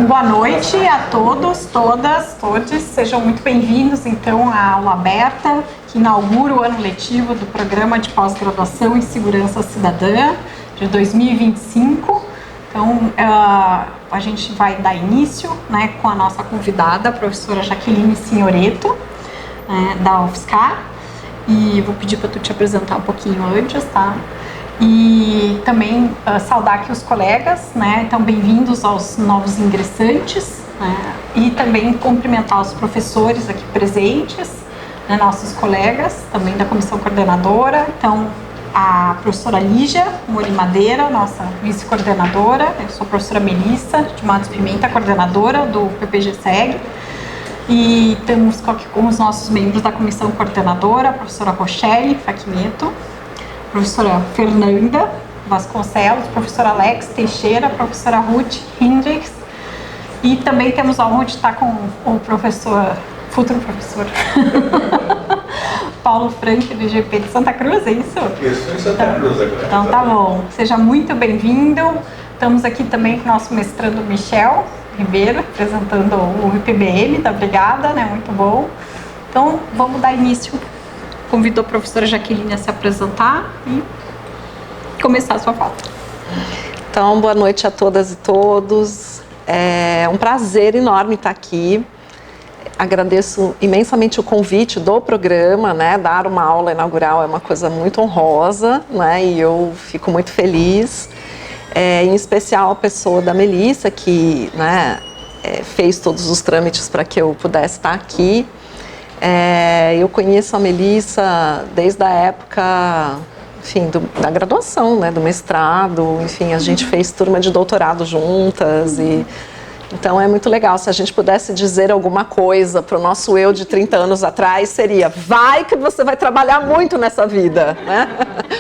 boa noite a todos, todas, todes. Sejam muito bem-vindos, então, à aula aberta, que inaugura o ano letivo do Programa de Pós-Graduação em Segurança Cidadã de 2025. Então, a gente vai dar início, né, com a nossa convidada, a professora Jaqueline Signoretto, da UFSCar. E vou pedir para tu te apresentar um pouquinho antes, tá? E também saudar aqui os colegas, né? Então, bem-vindos aos novos ingressantes, né? E também cumprimentar os professores aqui presentes, né? Nossos colegas, também da comissão coordenadora. Então, a professora Lígia Mori Madeira, nossa vice-coordenadora. Eu sou a professora Melissa de Matos Pimenta, coordenadora do PPG-SEG. E temos com os nossos membros da comissão coordenadora, a professora Rochelle Facchineto, professora Fernanda Vasconcelos, professora Alex Teixeira, professora Ruth Hendricks, e também temos a honra de estar com o futuro professor Paulo Frank, do IGP de Santa Cruz, é isso? Isso, em Santa Cruz agora. Então tá bom, seja muito bem-vindo. Estamos aqui também com o nosso mestrando Michel Ribeiro, apresentando o IPBM da Brigada, né? Muito bom. Então vamos dar início. Convidou a professora Jaqueline a se apresentar e começar a sua fala. Então, boa noite a todas e todos. É um prazer enorme estar aqui. Agradeço imensamente o convite do programa, né? Dar uma aula inaugural é uma coisa muito honrosa, né? E eu fico muito feliz. Em especial a pessoa da Melissa, que, né, fez todos os trâmites para que eu pudesse estar aqui. Eu conheço a Melissa desde a época, enfim, da graduação, né, do mestrado, enfim, a gente fez turma de doutorado juntas, e então é muito legal. Se a gente pudesse dizer alguma coisa para o nosso eu de 30 anos atrás, seria: vai que você vai trabalhar muito nessa vida, né?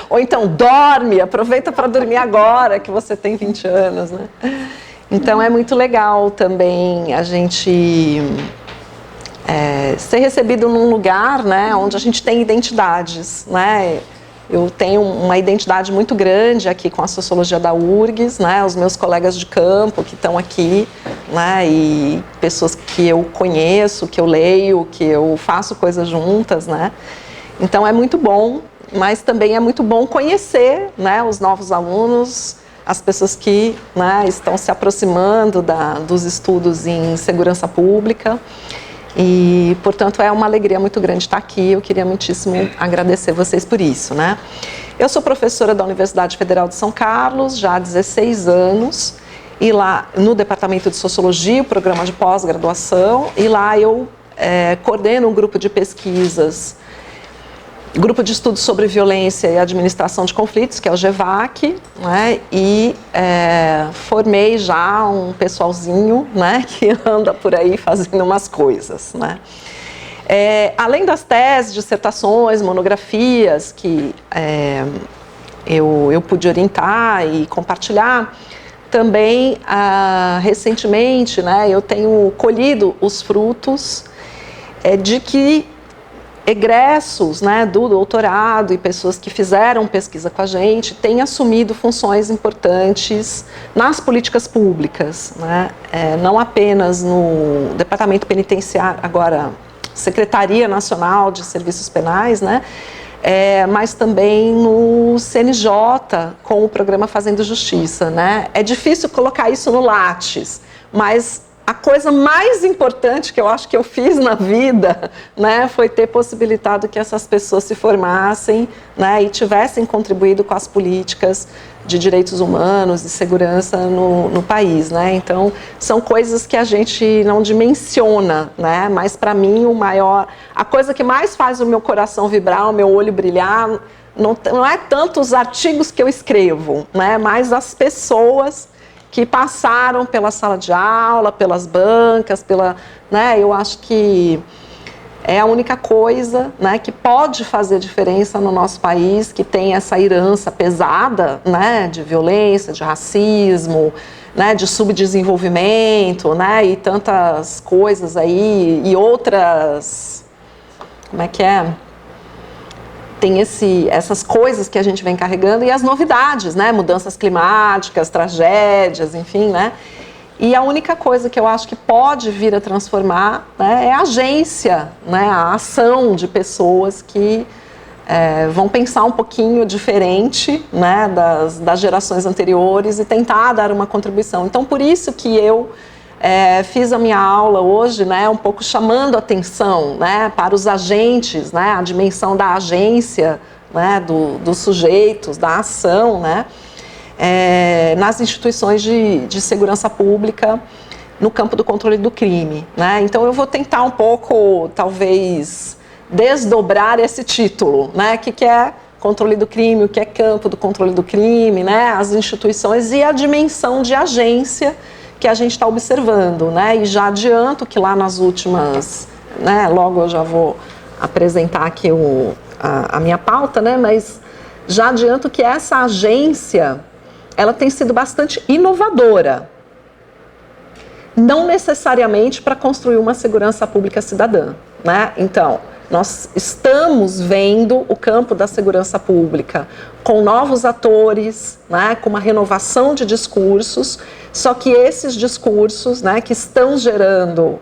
Ou então, dorme, aproveita para dormir agora que você tem 20 anos, né? Então é muito legal também a gente ser recebido num lugar, né, onde a gente tem identidades, né? Eu tenho uma identidade muito grande aqui com a sociologia da URGS, né? Os meus colegas de campo que estão aqui, né? E pessoas que eu conheço, que eu leio, que eu faço coisas juntas, né? Então é muito bom, mas também é muito bom conhecer, né, os novos alunos, as pessoas que, né, estão se aproximando dos estudos em segurança pública. E, portanto, é uma alegria muito grande estar aqui. Eu queria muitíssimo agradecer vocês por isso, né? Eu sou professora da Universidade Federal de São Carlos já há 16 anos, e lá no Departamento de Sociologia, o programa de pós-graduação, e lá eu coordeno um grupo de pesquisas, grupo de estudos sobre violência e administração de conflitos, que é o GEVAC, né? E formei já um pessoalzinho, né, que anda por aí fazendo umas coisas, né? Além das teses, dissertações, monografias que eu pude orientar e compartilhar, também recentemente, né, eu tenho colhido os frutos de que egressos, né, do doutorado e pessoas que fizeram pesquisa com a gente têm assumido funções importantes nas políticas públicas, né, não apenas no Departamento Penitenciário, agora Secretaria Nacional de Serviços Penais, né, mas também no CNJ com o programa Fazendo Justiça, né. É difícil colocar isso no Lattes, mas a coisa mais importante que eu acho que eu fiz na vida, né, foi ter possibilitado que essas pessoas se formassem, né, e tivessem contribuído com as políticas de direitos humanos e segurança no país, né. Então, são coisas que a gente não dimensiona, né, mas para mim a coisa que mais faz o meu coração vibrar, o meu olho brilhar, não é tanto os artigos que eu escrevo, né, mas as pessoas que passaram pela sala de aula, pelas bancas, né, eu acho que é a única coisa, né, que pode fazer diferença no nosso país, que tem essa herança pesada, né, de violência, de racismo, né, de subdesenvolvimento, né, e tantas coisas aí, e outras, como é que é? Tem essas coisas que a gente vem carregando e as novidades, né, mudanças climáticas, tragédias, enfim, né. E a única coisa que eu acho que pode vir a transformar, né, é a agência, né, a ação de pessoas que vão pensar um pouquinho diferente, né, das gerações anteriores e tentar dar uma contribuição. Então, por isso que eu fiz a minha aula hoje, né, um pouco chamando a atenção, né, para os agentes, né, a dimensão da agência, né, dos sujeitos, da ação, né, nas instituições de segurança pública no campo do controle do crime, né. Então, eu vou tentar um pouco, talvez, desdobrar esse título, né, que é controle do crime, o que é campo do controle do crime, né, as instituições e a dimensão de agência que a gente está observando, né, e já adianto que lá nas últimas, né, logo eu já vou apresentar aqui a minha pauta, né, mas já adianto que essa agência, ela tem sido bastante inovadora, não necessariamente para construir uma segurança pública cidadã, né, então nós estamos vendo o campo da segurança pública com novos atores, né, com uma renovação de discursos, só que esses discursos, né, que estão gerando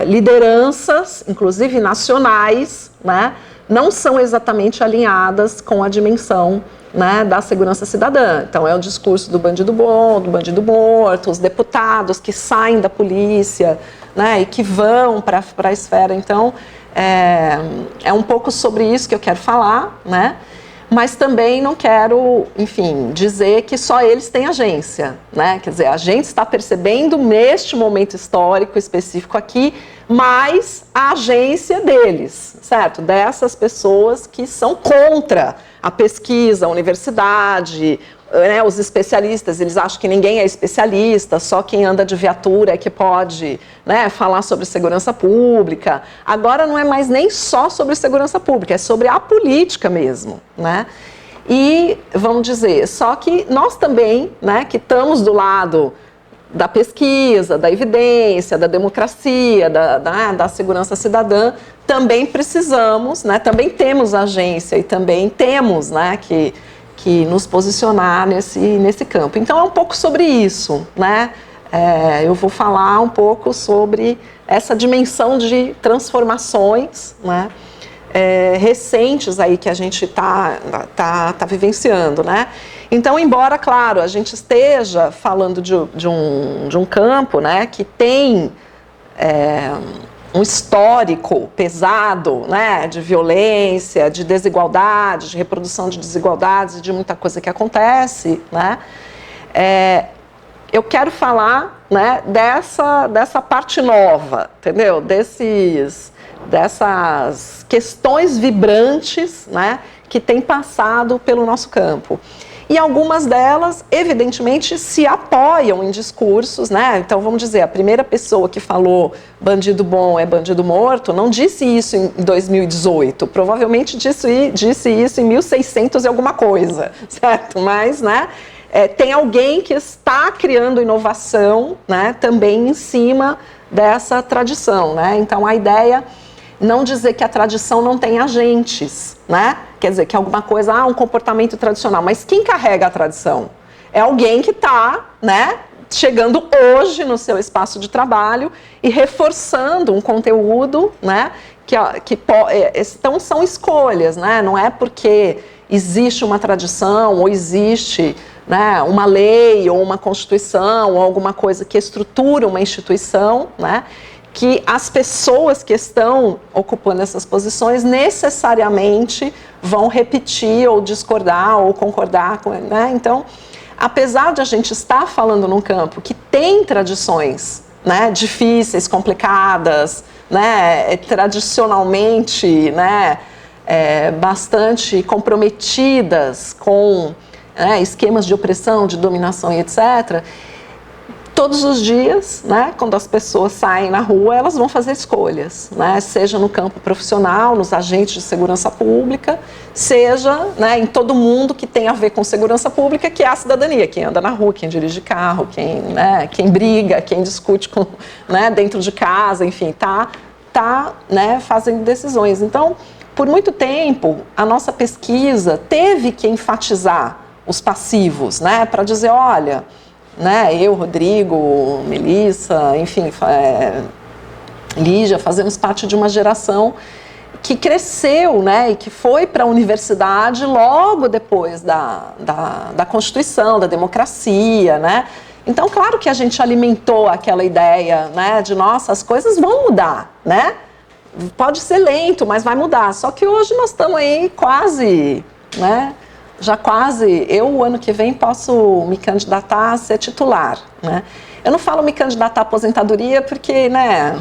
lideranças, inclusive nacionais, né, não são exatamente alinhadas com a dimensão, né, da segurança cidadã. Então é o discurso do bandido bom, do bandido morto, os deputados que saem da polícia, né, e que vão para a esfera. Então é um pouco sobre isso que eu quero falar, né? Mas também não quero, enfim, dizer que só eles têm agência, né? Quer dizer, a gente está percebendo neste momento histórico específico aqui, mais a agência deles, certo? Dessas pessoas que são contra a pesquisa, a universidade, né, os especialistas, eles acham que ninguém é especialista, só quem anda de viatura é que pode, né, falar sobre segurança pública. Agora não é mais nem só sobre segurança pública, é sobre a política mesmo, né? E, vamos dizer, só que nós também, né, que estamos do lado da pesquisa, da evidência, da democracia, da segurança cidadã, também precisamos, né, também temos agência e também temos, né, que nos posicionar nesse campo. Então é um pouco sobre isso, né? Eu vou falar um pouco sobre essa dimensão de transformações, né, recentes aí que a gente tá vivenciando, né? Então, embora, claro, a gente esteja falando de um campo, né, que tem um histórico pesado, né, de violência, de desigualdade, de reprodução de desigualdades e de muita coisa que acontece, né, eu quero falar, né, dessa parte nova, entendeu? Dessas questões vibrantes, né, que têm passado pelo nosso campo. E algumas delas, evidentemente, se apoiam em discursos, né? Então, vamos dizer, a primeira pessoa que falou bandido bom é bandido morto, não disse isso em 2018, provavelmente disse isso em 1600 e alguma coisa, certo? Mas, né, tem alguém que está criando inovação, né, também em cima dessa tradição, né? Então, a ideia... não dizer que a tradição não tem agentes, né? Quer dizer, que alguma coisa, um comportamento tradicional. Mas quem carrega a tradição? É alguém que está, né, chegando hoje no seu espaço de trabalho e reforçando um conteúdo, né, então são escolhas, né? Não é porque existe uma tradição ou existe, né, uma lei ou uma constituição ou alguma coisa que estrutura uma instituição, né, que as pessoas que estão ocupando essas posições necessariamente vão repetir ou discordar ou concordar com ele, né? Então, apesar de a gente estar falando num campo que tem tradições, né, difíceis, complicadas, né, tradicionalmente, né, bastante comprometidas com, né, esquemas de opressão, de dominação e etc., todos os dias, né, quando as pessoas saem na rua, elas vão fazer escolhas, né, seja no campo profissional, nos agentes de segurança pública, seja, né, em todo mundo que tem a ver com segurança pública, que é a cidadania, quem anda na rua, quem dirige carro, quem briga, quem discute com, né, dentro de casa, enfim, né, fazendo decisões. Então, por muito tempo, a nossa pesquisa teve que enfatizar os passivos, né, para dizer, olha, né? Eu, Rodrigo, Melissa, enfim, Lígia, fazemos parte de uma geração que cresceu, né, e que foi para a universidade logo depois da Constituição, da democracia, né? Então, claro que a gente alimentou aquela ideia, né, de nossa, as coisas vão mudar, né? Pode ser lento, mas vai mudar. Só que hoje nós estamos aí quase, né? Já quase, eu o ano que vem posso me candidatar a ser titular, né? Eu não falo me candidatar à aposentadoria porque, né,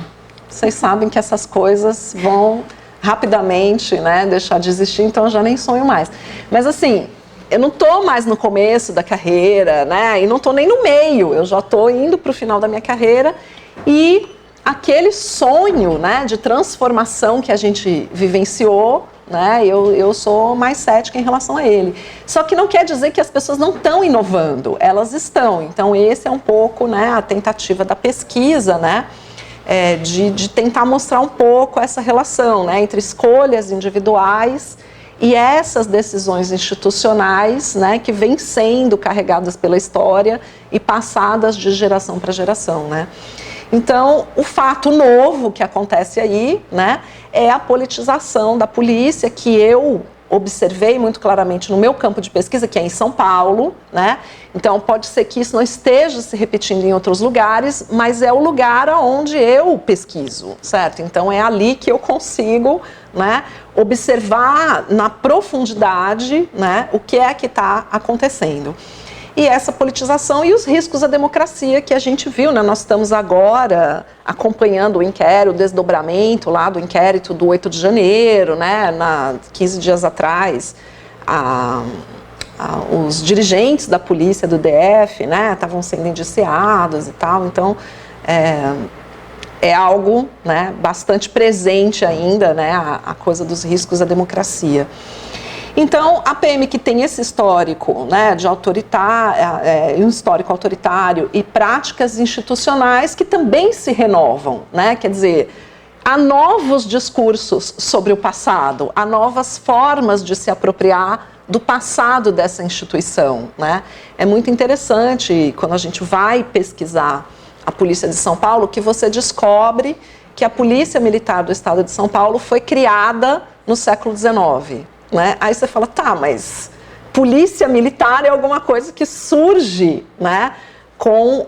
vocês sabem que essas coisas vão rapidamente, né, deixar de existir, então eu já nem sonho mais. Mas assim, eu não estou mais no começo da carreira, né, e não estou nem no meio, eu já estou indo para o final da minha carreira e aquele sonho, né, de transformação que a gente vivenciou, né, eu sou mais cética em relação a ele. Só que não quer dizer que as pessoas não estão inovando, elas estão. Então esse é um pouco, né, a tentativa da pesquisa, né, de tentar mostrar um pouco essa relação, né, entre escolhas individuais e essas decisões institucionais, né, que vêm sendo carregadas pela história e passadas de geração para geração, né. Então, o fato novo que acontece aí, né, é a politização da polícia, que eu observei muito claramente no meu campo de pesquisa, que é em São Paulo, né? Então, pode ser que isso não esteja se repetindo em outros lugares, mas é o lugar onde eu pesquiso, certo? Então, é ali que eu consigo, né, observar na profundidade, né, o que é que está acontecendo. E essa politização e os riscos à democracia que a gente viu, né? Nós estamos agora acompanhando o inquérito, o desdobramento lá do inquérito do 8 de janeiro, né? 15 dias atrás, os dirigentes da polícia do DF, né, estavam sendo indiciados e tal, então é algo, né, bastante presente ainda, né, a coisa dos riscos à democracia. Então, a PM que tem esse histórico, né, de um histórico autoritário e práticas institucionais que também se renovam, né, quer dizer, há novos discursos sobre o passado, há novas formas de se apropriar do passado dessa instituição, né. É muito interessante quando a gente vai pesquisar a Polícia de São Paulo que você descobre que a Polícia Militar do Estado de São Paulo foi criada no século XIX. Né? Aí você fala, tá, mas polícia militar é alguma coisa que surge, né, com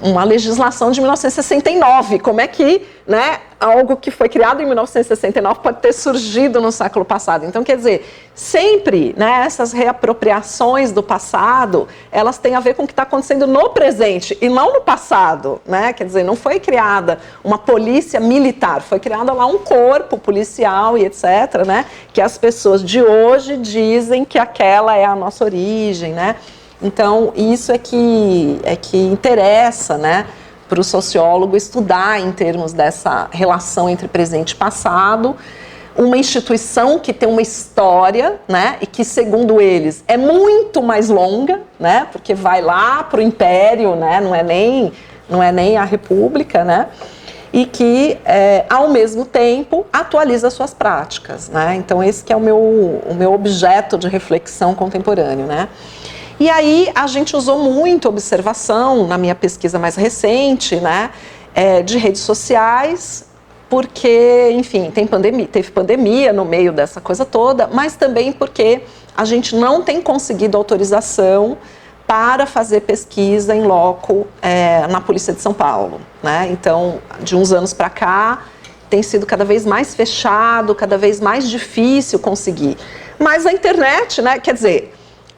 uma legislação de 1969. Como é que, né, algo que foi criado em 1969 pode ter surgido no século passado? Então, quer dizer, sempre, né, essas reapropriações do passado, elas têm a ver com o que está acontecendo no presente e não no passado, né? Quer dizer, não foi criada uma polícia militar, foi criada lá um corpo policial e etc., né, que as pessoas de hoje dizem que aquela é a nossa origem, né? Então, isso é que interessa, né, para o sociólogo estudar em termos dessa relação entre presente e passado, uma instituição que tem uma história, né, e que, segundo eles, é muito mais longa, né, porque vai lá para o Império, né, não é nem a República, né, e que, ao mesmo tempo, atualiza suas práticas, né. Então, esse que é o meu objeto de reflexão contemporâneo, né. E aí a gente usou muito observação na minha pesquisa mais recente, né, de redes sociais, porque, enfim, teve pandemia no meio dessa coisa toda, mas também porque a gente não tem conseguido autorização para fazer pesquisa em loco na Polícia de São Paulo, né? Então, de uns anos para cá, tem sido cada vez mais fechado, cada vez mais difícil conseguir. Mas a internet, né, quer dizer,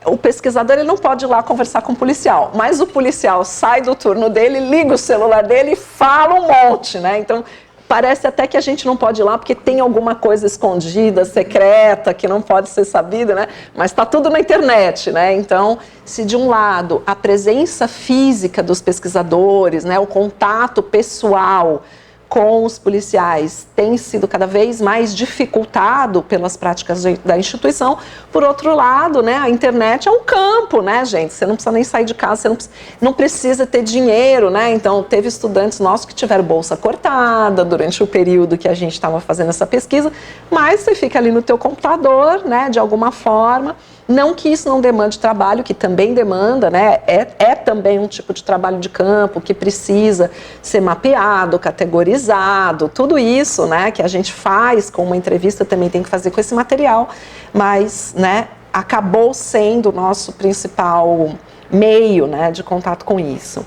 o pesquisador ele não pode ir lá conversar com o policial, mas o policial sai do turno dele, liga o celular dele e fala um monte, né? Então, parece até que a gente não pode ir lá porque tem alguma coisa escondida, secreta, que não pode ser sabida, né? Mas está tudo na internet, né? Então, se de um lado a presença física dos pesquisadores, né, o contato pessoal com os policiais tem sido cada vez mais dificultado pelas práticas da instituição. Por outro lado, né, a internet é um campo, né, gente? Você não precisa nem sair de casa, você não precisa ter dinheiro, né? Então, teve estudantes nossos que tiveram bolsa cortada durante o período que a gente estava fazendo essa pesquisa, mas você fica ali no teu computador, né, de alguma forma, Não que isso não demande trabalho, que também demanda, né? É também um tipo de trabalho de campo que precisa ser mapeado, categorizado, tudo isso, né, que a gente faz com uma entrevista também tem que fazer com esse material, mas, né, acabou sendo o nosso principal meio, né, de contato com isso.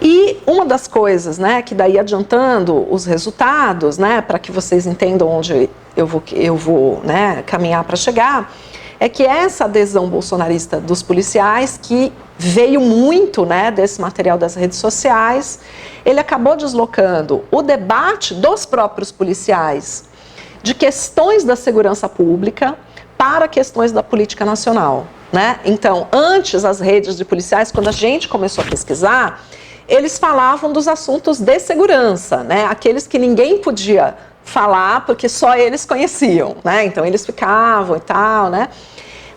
E uma das coisas, né, que daí adiantando os resultados, né, para que vocês entendam onde eu vou, né, caminhar para chegar, é que essa adesão bolsonarista dos policiais, que veio muito, né, desse material das redes sociais, ele acabou deslocando o debate dos próprios policiais de questões da segurança pública para questões da política nacional, né? Então, antes as redes de policiais, quando a gente começou a pesquisar, eles falavam dos assuntos de segurança, né? Aqueles que ninguém podia falar porque só eles conheciam, né? Então eles ficavam e tal, né?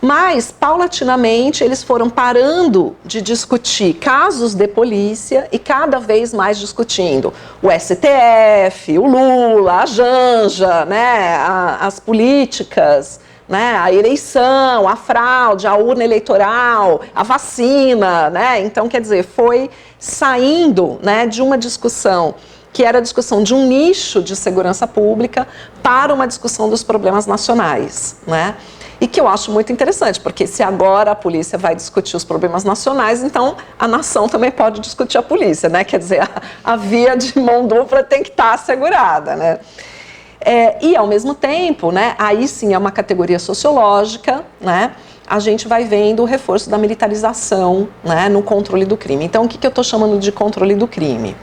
Mas, paulatinamente, eles foram parando de discutir casos de polícia e cada vez mais discutindo o STF, o Lula, a Janja, né? As políticas, né? A eleição, a fraude, a urna eleitoral, a vacina, né? Então, quer dizer, foi saindo, né, de uma discussão que era a discussão de um nicho de segurança pública para uma discussão dos problemas nacionais, né? E que eu acho muito interessante, porque se agora a polícia vai discutir os problemas nacionais, então a nação também pode discutir a polícia, né? Quer dizer, a via de mão dupla tem que estar assegurada, né? E ao mesmo tempo, né, aí sim é uma categoria sociológica, né? A gente vai vendo o reforço da militarização, né, no controle do crime. Então, o que eu estou chamando de controle do crime?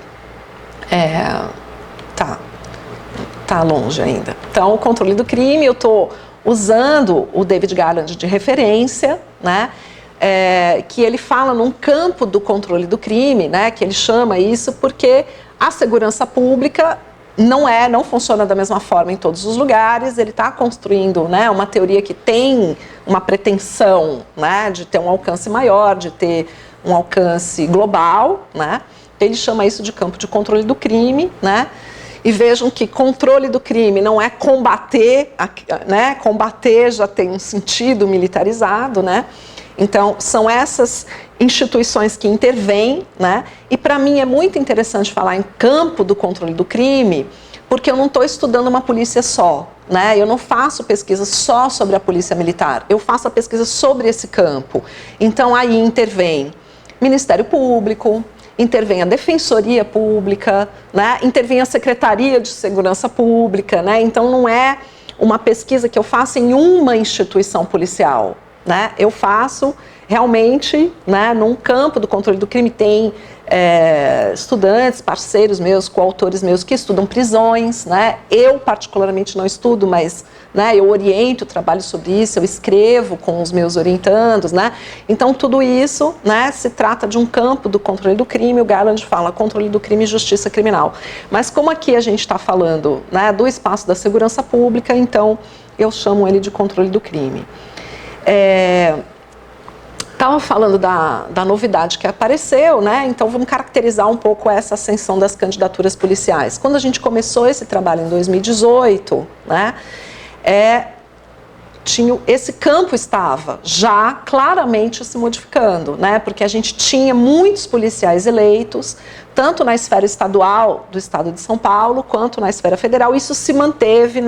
Tá longe ainda. Então, o controle do crime, eu estou usando o David Garland de referência, né, que ele fala num campo do controle do crime, né, que ele chama isso porque a segurança pública não funciona da mesma forma em todos os lugares. Ele está construindo, né, uma teoria que tem uma pretensão, né, de ter um alcance maior, de ter um alcance global, né. Ele chama isso de campo de controle do crime, né. E vejam que controle do crime não é combater, né, combater já tem um sentido militarizado, né. Então, são essas instituições que intervêm, né? E para mim é muito interessante falar em campo do controle do crime, porque eu não estou estudando uma polícia só, né? Eu não faço pesquisa só sobre a polícia militar, eu faço a pesquisa sobre esse campo. Então, aí intervém Ministério Público, intervém a Defensoria Pública, né? Intervém a Secretaria de Segurança Pública, né? Então, não é uma pesquisa que eu faço em uma instituição policial, né? Eu faço realmente, né, num campo do controle do crime. Tem estudantes, parceiros meus, coautores meus que estudam prisões, né? Eu particularmente não estudo, mas, né, eu oriento, trabalho sobre isso, eu escrevo com os meus orientandos, né? Então tudo isso, né, se trata de um campo do controle do crime. O Garland fala controle do crime e justiça criminal. Mas como aqui a gente está falando, né, do espaço da segurança pública, então eu chamo ele de controle do crime. Estava falando da novidade que apareceu, né? Então vamos caracterizar um pouco essa ascensão das candidaturas policiais. Quando a gente começou esse trabalho em 2018, né, esse campo estava já claramente se modificando, né? Porque a gente tinha muitos policiais eleitos, tanto na esfera estadual do estado de São Paulo, quanto na esfera federal. Isso se manteve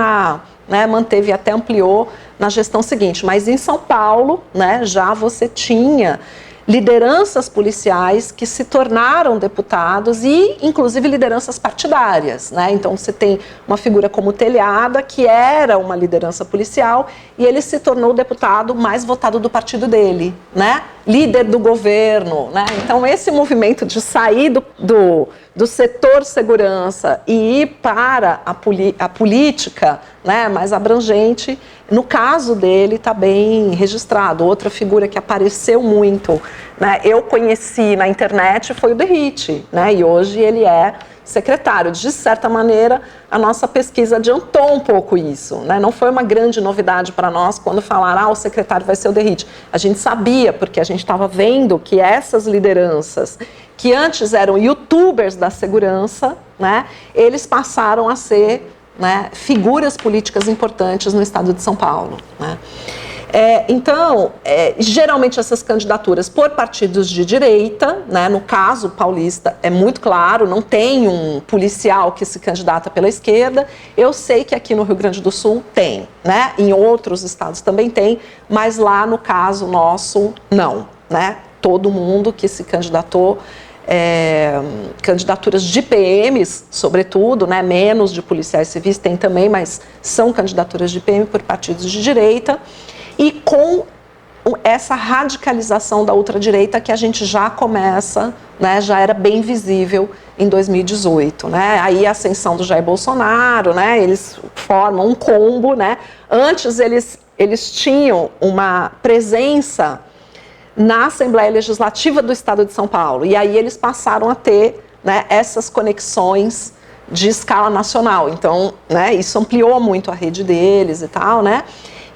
manteve e até ampliou na gestão seguinte. Mas em São Paulo, né, já você tinha lideranças policiais que se tornaram deputados e, inclusive, lideranças partidárias, né? Então, você tem uma figura como Telhada, que era uma liderança policial, e ele se tornou o deputado mais votado do partido dele, né? Líder do governo, né? Então, esse movimento de sair do setor segurança e ir para a política, né, mais abrangente, no caso dele está bem registrado. Outra figura que apareceu muito, né, eu conheci na internet, foi o Derrite, né, e hoje ele é secretário. De certa maneira, a nossa pesquisa adiantou um pouco isso, né? Não foi uma grande novidade para nós quando falaram, o secretário vai ser o Derrite. A gente sabia, porque a gente estava vendo que essas lideranças, que antes eram youtubers da segurança, né, eles passaram a ser, né, figuras políticas importantes no estado de São Paulo, né? Então, geralmente essas candidaturas por partidos de direita, né, no caso paulista é muito claro, não tem um policial que se candidata pela esquerda. Eu sei que aqui no Rio Grande do Sul tem, né, em outros estados também tem, mas lá no caso nosso não, né, todo mundo que se candidatou, candidaturas de PMs, sobretudo, né, menos de policiais civis tem também, mas são candidaturas de PM por partidos de direita. E com essa radicalização da ultradireita que a gente já começa, né, já era bem visível em 2018, né, aí a ascensão do Jair Bolsonaro, né, eles formam um combo, né, antes eles tinham uma presença na Assembleia Legislativa do Estado de São Paulo, e aí eles passaram a ter, né, essas conexões de escala nacional, então, né, isso ampliou muito a rede deles e tal, né.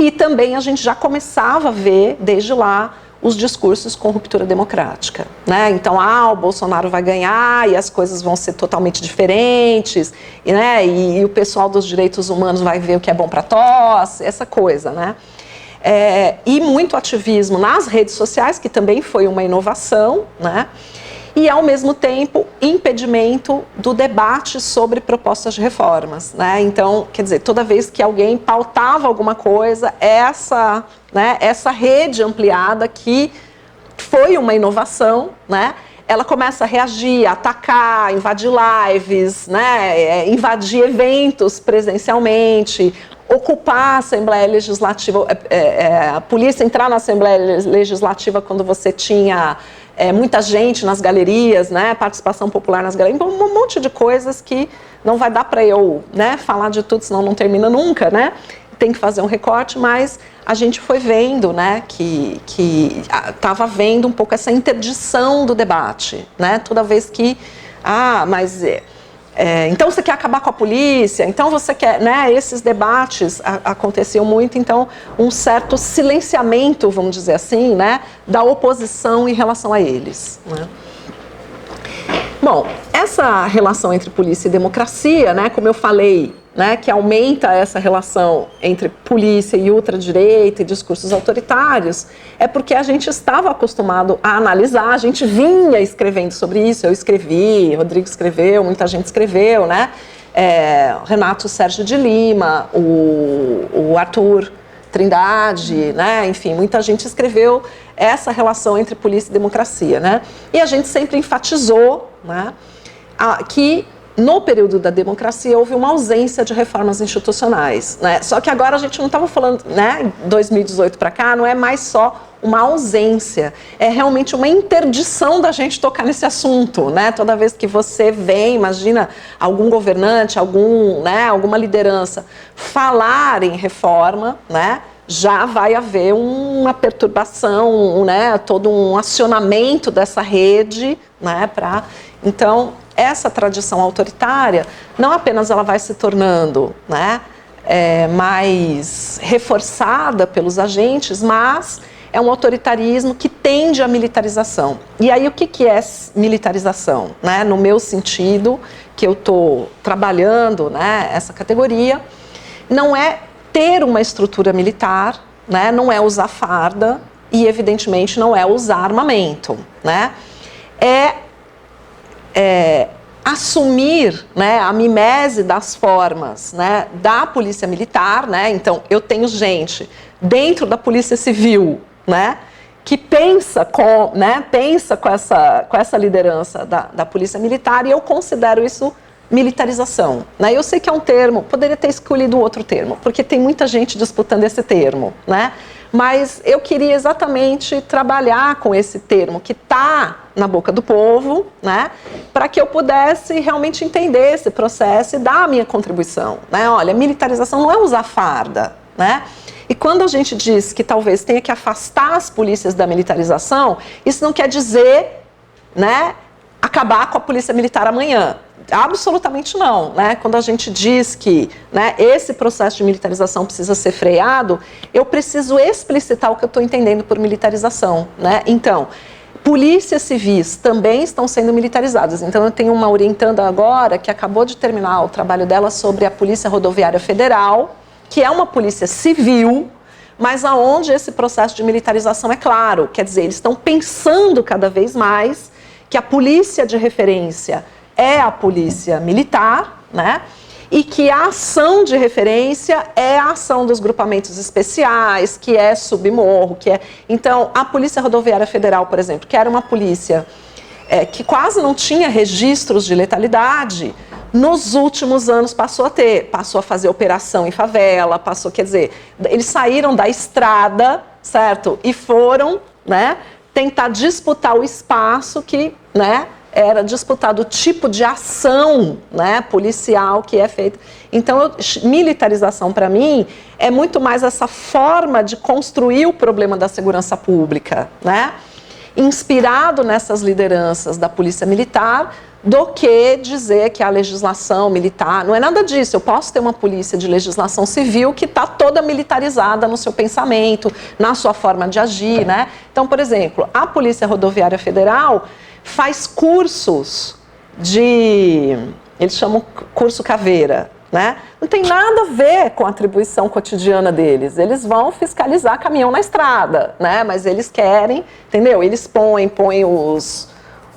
E também a gente já começava a ver, desde lá, os discursos com ruptura democrática, né? Então, o Bolsonaro vai ganhar e as coisas vão ser totalmente diferentes, né? E o pessoal dos direitos humanos vai ver o que é bom para tosse, essa coisa, né? E muito ativismo nas redes sociais, que também foi uma inovação, né? E, ao mesmo tempo, impedimento do debate sobre propostas de reformas, né? Então, quer dizer, toda vez que alguém pautava alguma coisa, essa rede ampliada, que foi uma inovação, né? Ela começa a reagir, a atacar, invadir lives, né? Invadir eventos presencialmente, ocupar a Assembleia Legislativa, a polícia entrar na Assembleia Legislativa quando você tinha muita gente nas galerias, né, participação popular nas galerias, um monte de coisas que não vai dar para eu, né, falar de tudo, senão não termina nunca, né, tem que fazer um recorte, mas a gente foi vendo, né, que estava vendo um pouco essa interdição do debate, né, toda vez que, então você quer acabar com a polícia, então você quer, né, esses debates aconteciam muito, então um certo silenciamento, vamos dizer assim, né, da oposição em relação a eles, né. Bom, essa relação entre polícia e democracia, né, como eu falei, né, que aumenta essa relação entre polícia e ultradireita e discursos autoritários, é porque a gente estava acostumado a analisar, a gente vinha escrevendo sobre isso, eu escrevi, Rodrigo escreveu, muita gente escreveu, né, Renato Sérgio de Lima, o Arthur Trindade, né, enfim, muita gente escreveu essa relação entre polícia e democracia, né, e a gente sempre enfatizou, né, que no período da democracia houve uma ausência de reformas institucionais, né? Só que agora a gente não estava falando, né, 2018 para cá, não é mais só uma ausência, é realmente uma interdição da gente tocar nesse assunto, né? Toda vez que você vem, imagina algum governante, alguma liderança falar em reforma, né? Já vai haver uma perturbação, né? Todo um acionamento dessa rede, né? Então, essa tradição autoritária, não apenas ela vai se tornando, né, mais reforçada pelos agentes, mas é um autoritarismo que tende à militarização. E aí o que é militarização? Né? No meu sentido, que eu estou trabalhando, né, essa categoria, não é ter uma estrutura militar, né, não é usar farda e, evidentemente, não é usar armamento, né? Assumir, né, a mimese das formas, né, da polícia militar, né, então eu tenho gente dentro da polícia civil, né, que pensa com essa liderança da polícia militar, e eu considero isso militarização, né? Eu sei que é um termo, poderia ter escolhido outro termo, porque tem muita gente disputando esse termo, né? Mas eu queria exatamente trabalhar com esse termo que está na boca do povo, né? Para que eu pudesse realmente entender esse processo e dar a minha contribuição, né? Olha, militarização não é usar farda, né? E quando a gente diz que talvez tenha que afastar as polícias da militarização, isso não quer dizer, né, acabar com a polícia militar amanhã. Absolutamente não, né? Quando a gente diz que, né, esse processo de militarização precisa ser freado, eu preciso explicitar o que eu estou entendendo por militarização, né? Então, polícias civis também estão sendo militarizadas. Então, eu tenho uma orientanda agora que acabou de terminar o trabalho dela sobre a Polícia Rodoviária Federal, que é uma polícia civil, mas aonde esse processo de militarização é claro, quer dizer, eles estão pensando cada vez mais que a polícia de referência é a polícia militar, né? E que a ação de referência é a ação dos grupamentos especiais, que é submorro, que é... Então, a Polícia Rodoviária Federal, por exemplo, que era uma polícia que quase não tinha registros de letalidade, nos últimos anos passou a fazer operação em favela, quer dizer, eles saíram da estrada, certo? E foram, né, tentar disputar o espaço que, né, era disputado o tipo de ação, né, policial que é feita. Então, militarização, para mim, é muito mais essa forma de construir o problema da segurança pública, né, inspirado nessas lideranças da polícia militar, do que dizer que a legislação militar... Não é nada disso, eu posso ter uma polícia de legislação civil que está toda militarizada no seu pensamento, na sua forma de agir, né? Então, por exemplo, a Polícia Rodoviária Federal faz cursos eles chamam curso caveira, né? Não tem nada a ver com a atribuição cotidiana deles. Eles vão fiscalizar caminhão na estrada, né? Mas eles querem, entendeu? Eles põem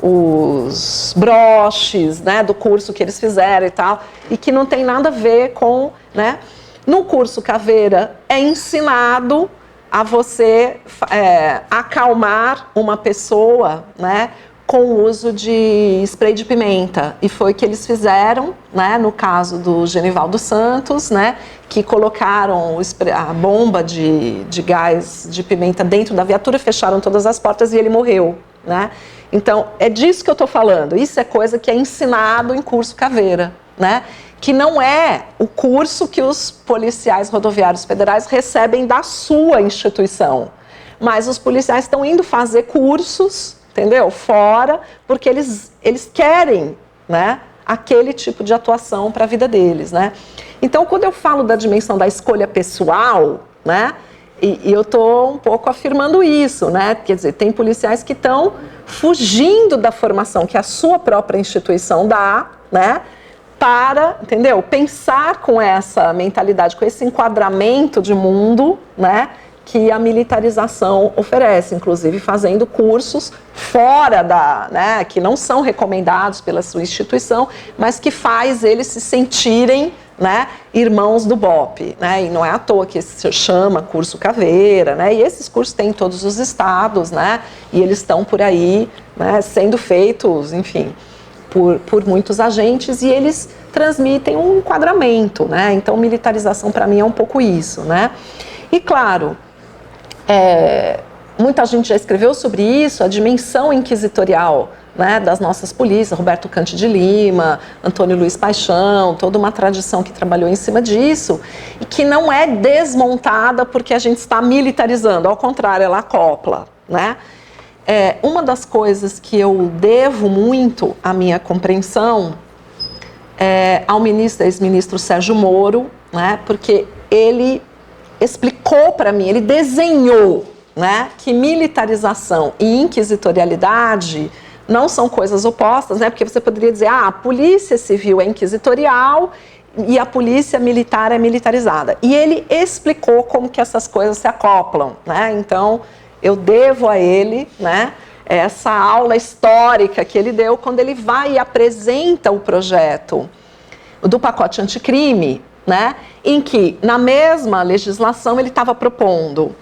os broches, né, do curso que eles fizeram e tal, e que não tem nada a ver com, né? No curso caveira é ensinado a você acalmar uma pessoa, né, com o uso de spray de pimenta. E foi o que eles fizeram, né, no caso do Genivaldo Santos, né, que colocaram a bomba de gás de pimenta dentro da viatura, fecharam todas as portas e ele morreu, né? Então, é disso que eu estou falando. Isso é coisa que é ensinado em curso caveira, né? Que não é o curso que os policiais rodoviários federais recebem da sua instituição. Mas os policiais estão indo fazer cursos, entendeu? Fora, porque eles querem, né, aquele tipo de atuação para a vida deles, né? Então, quando eu falo da dimensão da escolha pessoal, né, e eu estou um pouco afirmando isso, né? Quer dizer, tem policiais que estão fugindo da formação que a sua própria instituição dá, né? Para, entendeu? Pensar com essa mentalidade, com esse enquadramento de mundo, né? Que a militarização oferece, inclusive fazendo cursos fora né? Que não são recomendados pela sua instituição, mas que faz eles se sentirem, né, irmãos do BOP, né? E não é à toa que se chama curso caveira, né? E esses cursos tem em todos os estados, né? E eles estão por aí, né, sendo feitos, enfim, por muitos agentes, e eles transmitem um enquadramento, né? Então, militarização para mim é um pouco isso, né? E claro, muita gente já escreveu sobre isso, a dimensão inquisitorial, né, das nossas polícias, Roberto Cante de Lima, Antônio Luiz Paixão, toda uma tradição que trabalhou em cima disso, e que não é desmontada porque a gente está militarizando, ao contrário, ela acopla, né? Uma das coisas que eu devo muito à minha compreensão ao ex-ministro Sérgio Moro, né, porque ele explicou para mim, ele desenhou, né, que militarização e inquisitorialidade não são coisas opostas, né? Porque você poderia dizer, a polícia civil é inquisitorial e a polícia militar é militarizada. E ele explicou como que essas coisas se acoplam, né? Então, eu devo a ele, né, essa aula histórica que ele deu quando ele vai e apresenta o projeto do pacote anticrime, né? Em que, na mesma legislação, ele estava propondo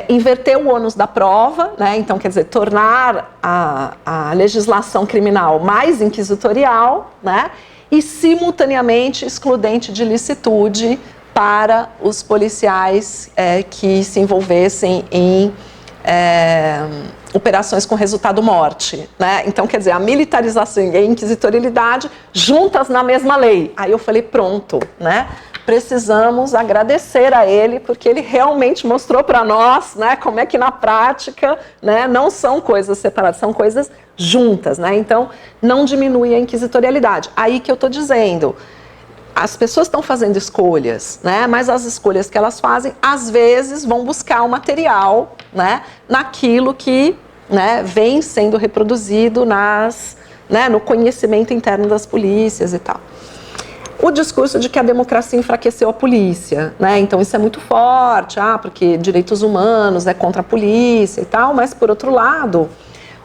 inverter o ônus da prova, né? Então, quer dizer, tornar a legislação criminal mais inquisitorial, né? E, simultaneamente, excludente de licitude para os policiais que se envolvessem em operações com resultado morte, né? Então, quer dizer, a militarização e a inquisitorialidade juntas na mesma lei. Aí eu falei, pronto, né? Precisamos agradecer a ele, porque ele realmente mostrou para nós, né, como é que na prática, né, não são coisas separadas, são coisas juntas, né? Então, não diminui a inquisitorialidade. Aí que eu estou dizendo, as pessoas estão fazendo escolhas, né, mas as escolhas que elas fazem, às vezes, vão buscar o material, né, naquilo que, né, vem sendo reproduzido no conhecimento interno das polícias e tal. o discurso de que a democracia enfraqueceu a polícia, né? Então isso é muito forte, porque direitos humanos é contra a polícia e tal, mas por outro lado,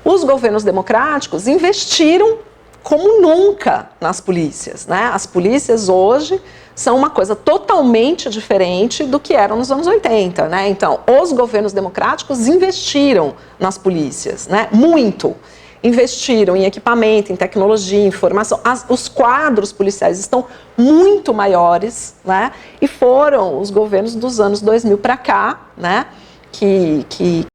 os governos democráticos investiram como nunca nas polícias, né? As polícias hoje são uma coisa totalmente diferente do que eram nos anos 80, né? Então, os governos democráticos investiram nas polícias, né? Muito. Investiram em equipamento, em tecnologia, em informação. Os quadros policiais estão muito maiores, né? E foram os governos dos anos 2000 para cá, né? Que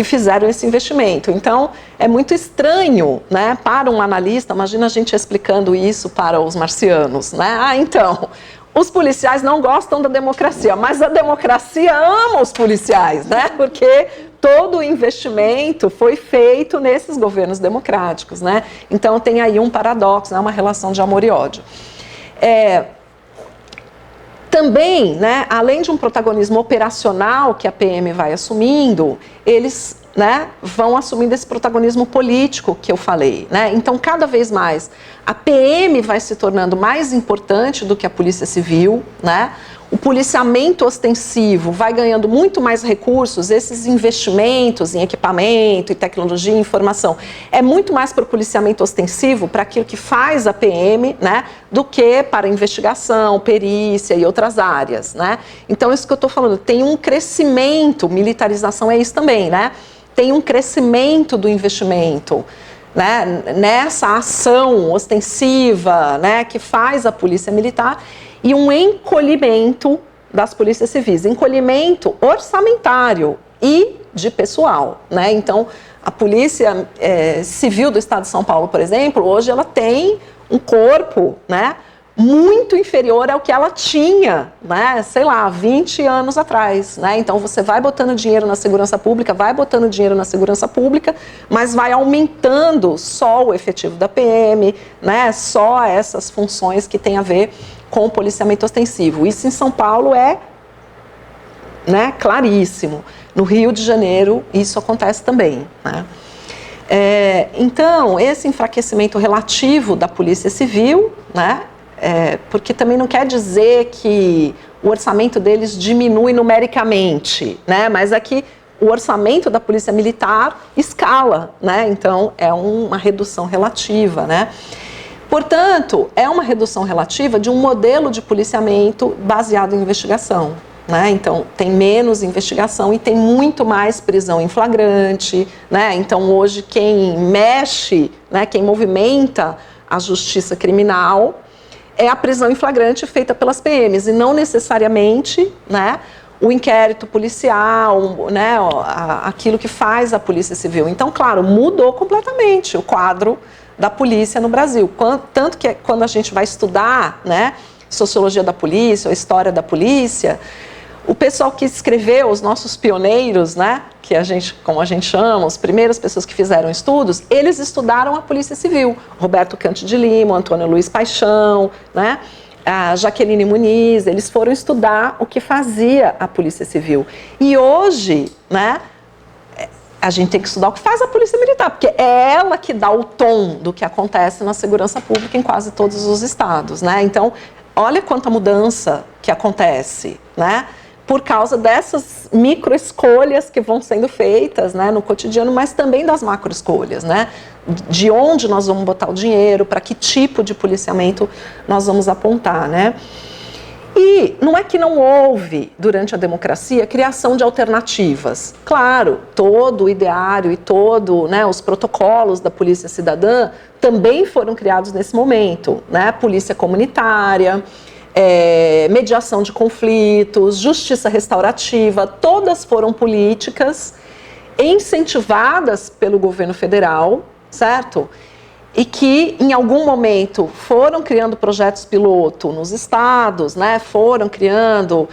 fizeram esse investimento. Então, é muito estranho, né, para um analista, imagina a gente explicando isso para os marcianos, né? Então, os policiais não gostam da democracia, mas a democracia ama os policiais, né? Porque todo o investimento foi feito nesses governos democráticos, né? Então, tem aí um paradoxo, né, uma relação de amor e ódio. Também, né, além de um protagonismo operacional que a PM vai assumindo, eles, né, vão assumindo esse protagonismo político que eu falei, né? Então, cada vez mais, a PM vai se tornando mais importante do que a Polícia Civil, né? O policiamento ostensivo vai ganhando muito mais recursos, esses investimentos em equipamento, em tecnologia e informação. É muito mais para o policiamento ostensivo, para aquilo que faz a PM, né, do que para investigação, perícia e outras áreas, né? Então, isso que eu estou falando, tem um crescimento, militarização é isso também, né? Tem um crescimento do investimento, né, nessa ação ostensiva, né, que faz a polícia militar, e um encolhimento das polícias civis, encolhimento orçamentário e de pessoal, né? Então, a Polícia Civil do Estado de São Paulo, por exemplo, hoje ela tem um corpo, né, muito inferior ao que ela tinha, né, sei lá, 20 anos atrás, né? Então, você vai botando dinheiro na segurança pública, mas vai aumentando só o efetivo da PM, né, só essas funções que têm a ver com o policiamento ostensivo. Isso em São Paulo é, né, claríssimo. No Rio de Janeiro, isso acontece também, né? Então, esse enfraquecimento relativo da Polícia Civil, né, porque também não quer dizer que o orçamento deles diminui numericamente, né, mas é que o orçamento da Polícia Militar escala, né, então é uma redução relativa, né. Portanto, é uma redução relativa de um modelo de policiamento baseado em investigação, né? Então, tem menos investigação e tem muito mais prisão em flagrante, né? Então, hoje, quem mexe, né, quem movimenta a justiça criminal é a prisão em flagrante feita pelas PMs e não necessariamente, né, o inquérito policial, né, aquilo que faz a Polícia Civil. Então, claro, mudou completamente o quadro da polícia no Brasil. Tanto que quando a gente vai estudar, né, sociologia da polícia, ou história da polícia, o pessoal que escreveu, os nossos pioneiros, né, que como a gente chama, as primeiras pessoas que fizeram estudos, eles estudaram a Polícia Civil. Roberto Cante de Lima, Antônio Luiz Paixão, né, a Jaqueline Muniz, eles foram estudar o que fazia a Polícia Civil. E hoje, né, a gente tem que estudar o que faz a Polícia Militar, porque é ela que dá o tom do que acontece na segurança pública em quase todos os estados, né? Então, olha quanta mudança que acontece, né? Por causa dessas micro-escolhas que vão sendo feitas, né, no cotidiano, mas também das macro-escolhas, né? De onde nós vamos botar o dinheiro, para que tipo de policiamento nós vamos apontar, né? E não é que não houve, durante a democracia, criação de alternativas. Claro, todo o ideário e né, os protocolos da Polícia Cidadã também foram criados nesse momento, né? Polícia comunitária, mediação de conflitos, justiça restaurativa, todas foram políticas incentivadas pelo governo federal, certo? E que, em algum momento, foram criando projetos piloto nos estados, né? Foram criando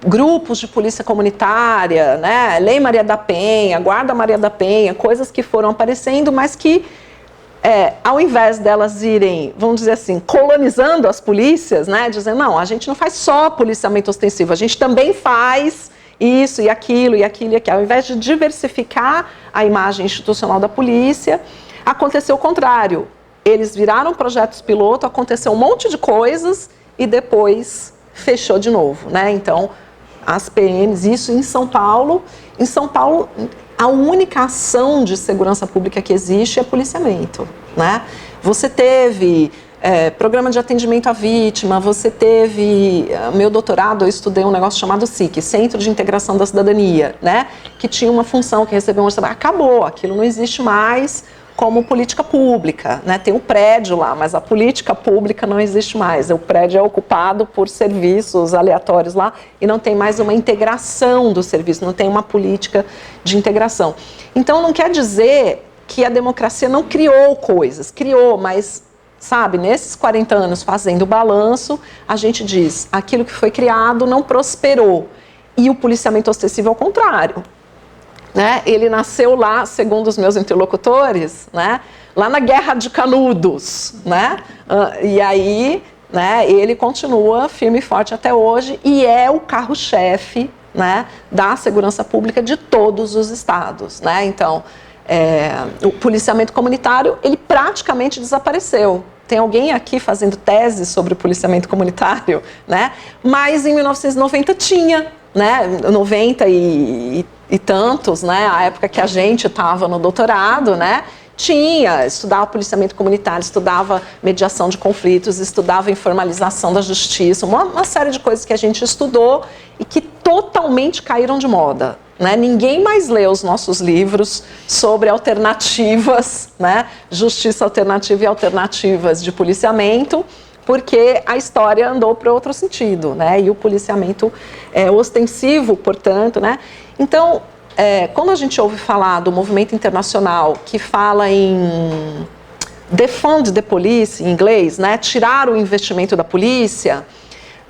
grupos de polícia comunitária, né? Lei Maria da Penha, Guarda Maria da Penha, coisas que foram aparecendo, mas que, ao invés delas irem, vamos dizer assim, colonizando as polícias, né? Dizendo, não, a gente não faz só policiamento ostensivo, a gente também faz isso e aquilo e aquilo e aquilo. Ao invés de diversificar a imagem institucional da polícia, aconteceu o contrário. eles viraram projetos piloto, aconteceu um monte de coisas e depois fechou de novo, né? Então, as PMs, isso em São Paulo, a única ação de segurança pública que existe é policiamento, né? Você teve programa de atendimento à vítima, você teve, meu doutorado, eu estudei um negócio chamado SIC, Centro de Integração da Cidadania, né? Que tinha uma função, que recebeu um orçamento, acabou, aquilo não existe mais como política pública, né? Tem um prédio lá, mas a política pública não existe mais, o prédio é ocupado por serviços aleatórios lá e não tem mais uma integração do serviço, não tem uma política de integração. Então não quer dizer que a democracia não criou coisas, criou, mas, sabe, nesses 40 anos fazendo o balanço, a gente diz, aquilo que foi criado não prosperou, e o policiamento ostensivo ao contrário. Né? Ele nasceu lá, segundo os meus interlocutores, né? Lá na Guerra de Canudos, né? E aí, né, ele continua firme e forte até hoje e é o carro-chefe, né, da segurança pública de todos os estados, né? Então, o policiamento comunitário, ele praticamente desapareceu. Tem alguém aqui fazendo tese sobre o policiamento comunitário, né? Mas em 1990 tinha, né? 90 e tantos, né? A época que a gente estava no doutorado, né? Estudava policiamento comunitário, estudava mediação de conflitos, estudava informalização da justiça, uma série de coisas que a gente estudou e que totalmente caíram de moda. Né? Ninguém mais lê os nossos livros sobre alternativas, né? Justiça alternativa e alternativas de policiamento, porque a história andou para outro sentido, né? E o policiamento é ostensivo, portanto, né? Então, quando a gente ouve falar do movimento internacional que fala em defund the police, em inglês, né? Tirar o investimento da polícia,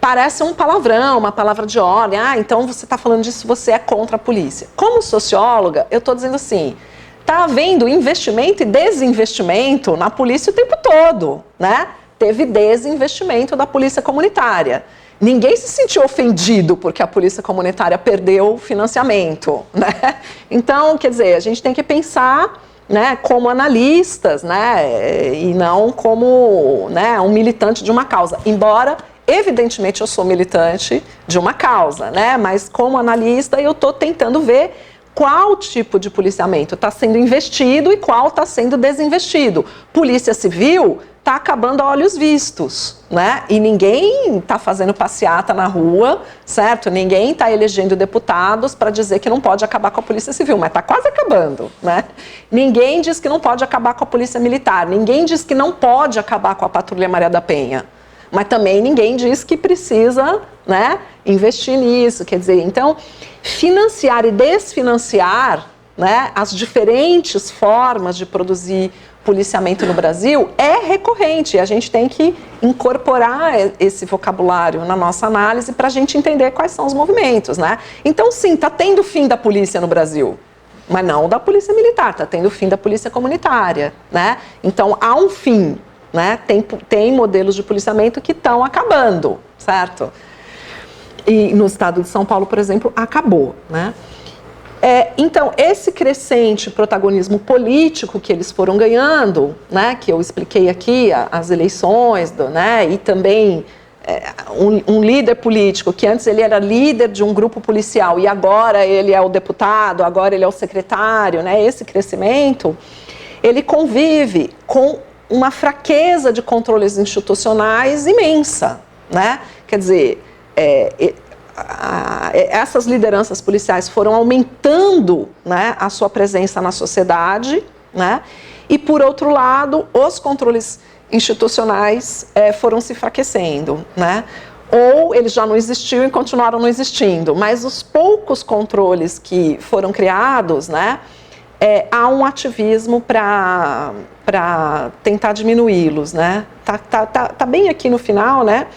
parece um palavrão, uma palavra de ordem. Então você está falando disso, você é contra a polícia. Como socióloga, eu estou dizendo assim, está havendo investimento e desinvestimento na polícia o tempo todo, né? Teve desinvestimento da polícia comunitária. Ninguém se sentiu ofendido porque a polícia comunitária perdeu financiamento, né? Então, quer dizer, a gente tem que pensar, né, como analistas, né, e não como, né, um militante de uma causa. Embora, evidentemente, eu sou militante de uma causa, né, mas como analista eu estou tentando ver qual tipo de policiamento está sendo investido e qual está sendo desinvestido. Polícia Civil está acabando a olhos vistos, né? E ninguém está fazendo passeata na rua, certo? Ninguém está elegendo deputados para dizer que não pode acabar com a Polícia Civil, mas está quase acabando, né? Ninguém diz que não pode acabar com a Polícia Militar, ninguém diz que não pode acabar com a Patrulha Maria da Penha, mas também ninguém diz que precisa, né, investir nisso. Quer dizer, então, financiar e desfinanciar, né, as diferentes formas de produzir policiamento no Brasil é recorrente. E a gente tem que incorporar esse vocabulário na nossa análise para a gente entender quais são os movimentos, né? Então, sim, está tendo fim da polícia no Brasil, mas não da polícia militar, está tendo fim da polícia comunitária, né? Então, há um fim, né? Tem modelos de policiamento que estão acabando, certo? E no estado de São Paulo, por exemplo, acabou, né? Então, esse crescente protagonismo político que eles foram ganhando, né, que eu expliquei aqui, as eleições, né, e também um líder político, que antes ele era líder de um grupo policial e agora ele é o deputado, agora ele é o secretário, né, esse crescimento, ele convive com uma fraqueza de controles institucionais imensa, né? Quer dizer, essas lideranças policiais foram aumentando, né, a sua presença na sociedade, né? E, por outro lado, os controles institucionais foram se enfraquecendo, né? Ou eles já não existiam e continuaram não existindo, mas os poucos controles que foram criados, né, há um ativismo para tentar diminuí-los, né? Tá bem aqui no final, né?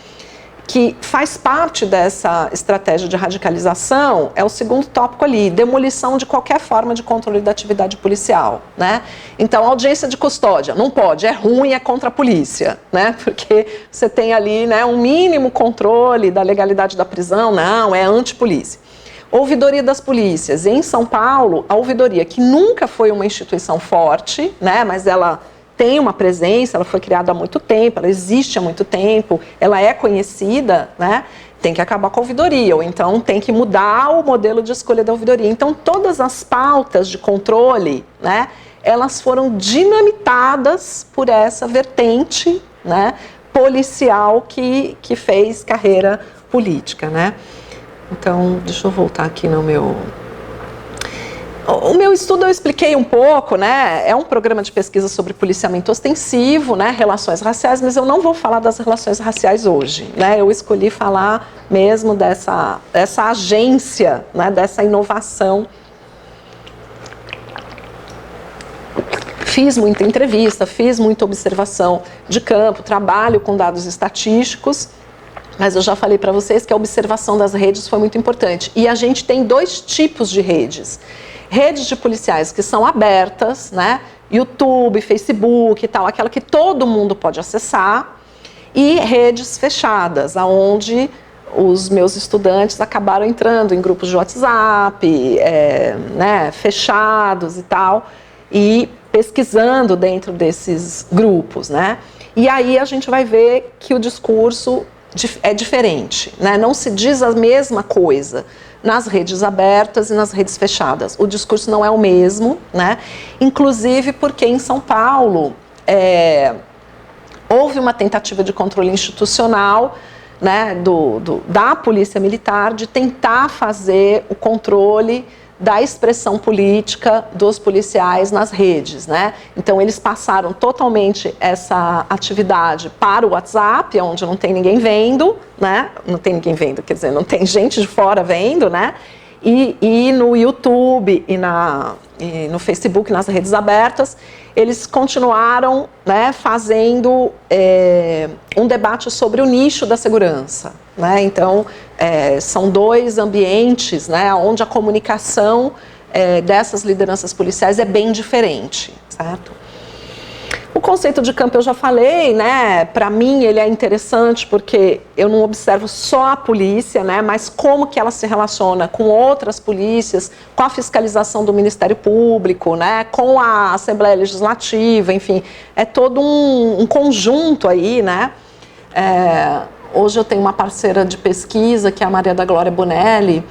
Que faz parte dessa estratégia de radicalização, é o segundo tópico ali, demolição de qualquer forma de controle da atividade policial, né? Então, audiência de custódia, não pode, é ruim, é contra a polícia, né? Porque você tem ali, né, um mínimo controle da legalidade da prisão, não, é antipolícia. Ouvidoria das polícias, em São Paulo, a ouvidoria, que nunca foi uma instituição forte, né, mas ela tem uma presença, ela foi criada há muito tempo, ela existe há muito tempo, ela é conhecida, né? Tem que acabar com a ouvidoria, ou então tem que mudar o modelo de escolha da ouvidoria. Então, todas as pautas de controle, né, elas foram dinamitadas por essa vertente, né, policial que fez carreira política, né? Então, deixa eu voltar aqui no meu... O meu estudo eu expliquei um pouco, né? É um programa de pesquisa sobre policiamento ostensivo, né? Relações raciais, mas eu não vou falar das relações raciais hoje, né? Eu escolhi falar mesmo dessa agência, né? Dessa inovação. Fiz muita entrevista, fiz muita observação de campo, trabalho com dados estatísticos, mas eu já falei para vocês que a observação das redes foi muito importante. E a gente tem 2 tipos de redes. Redes de policiais que são abertas, né? YouTube, Facebook e tal, aquela que todo mundo pode acessar, e redes fechadas, onde os meus estudantes acabaram entrando em grupos de WhatsApp, né, fechados e tal, e pesquisando dentro desses grupos, né? E aí a gente vai ver que o discurso é diferente, né? Não se diz a mesma coisa nas redes abertas e nas redes fechadas. O discurso não é o mesmo, né? Inclusive porque em São Paulo houve uma tentativa de controle institucional, né, da Polícia Militar de tentar fazer o controle da expressão política dos policiais nas redes, né? Então eles passaram totalmente essa atividade para o WhatsApp, onde não tem ninguém vendo, né? Não tem ninguém vendo, quer dizer, não tem gente de fora vendo, né? E no YouTube e no Facebook, nas redes abertas, eles continuaram, né, fazendo um debate sobre o nicho da segurança, né? Então, são 2 ambientes, né, onde a comunicação dessas lideranças policiais é bem diferente, certo? O conceito de campo eu já falei, né? Para mim ele é interessante porque eu não observo só a polícia, né? Mas como que ela se relaciona com outras polícias, com a fiscalização do Ministério Público, né? Com a Assembleia Legislativa, enfim, é todo um conjunto aí, né? Hoje eu tenho uma parceira de pesquisa, que é a Maria da Glória Bonelli,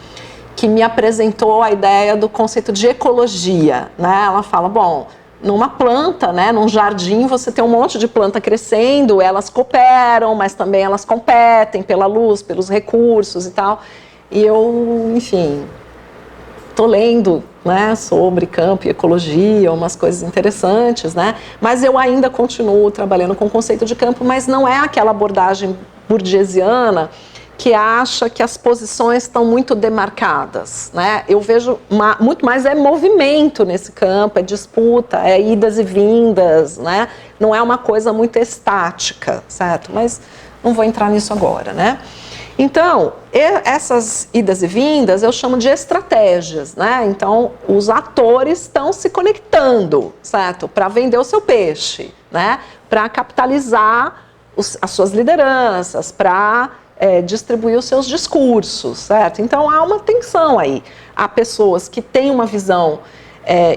que me apresentou a ideia do conceito de ecologia, né? Ela fala, bom, numa planta, né, num jardim, você tem um monte de planta crescendo, elas cooperam, mas também elas competem pela luz, pelos recursos e tal. E eu, enfim, estou lendo, né, sobre campo e ecologia, umas coisas interessantes, né? Mas eu ainda continuo trabalhando com o conceito de campo, mas não é aquela abordagem burgesiana que acha que as posições estão muito demarcadas, né? Eu vejo muito mais movimento nesse campo, é disputa, é idas e vindas, né? Não é uma coisa muito estática, certo? Mas não vou entrar nisso agora, né? Então, essas idas e vindas eu chamo de estratégias, né? Então, os atores estão se conectando, certo? Para vender o seu peixe, né? Para capitalizar as suas lideranças, para distribuir os seus discursos, certo? Então há uma tensão aí. Há pessoas que têm uma visão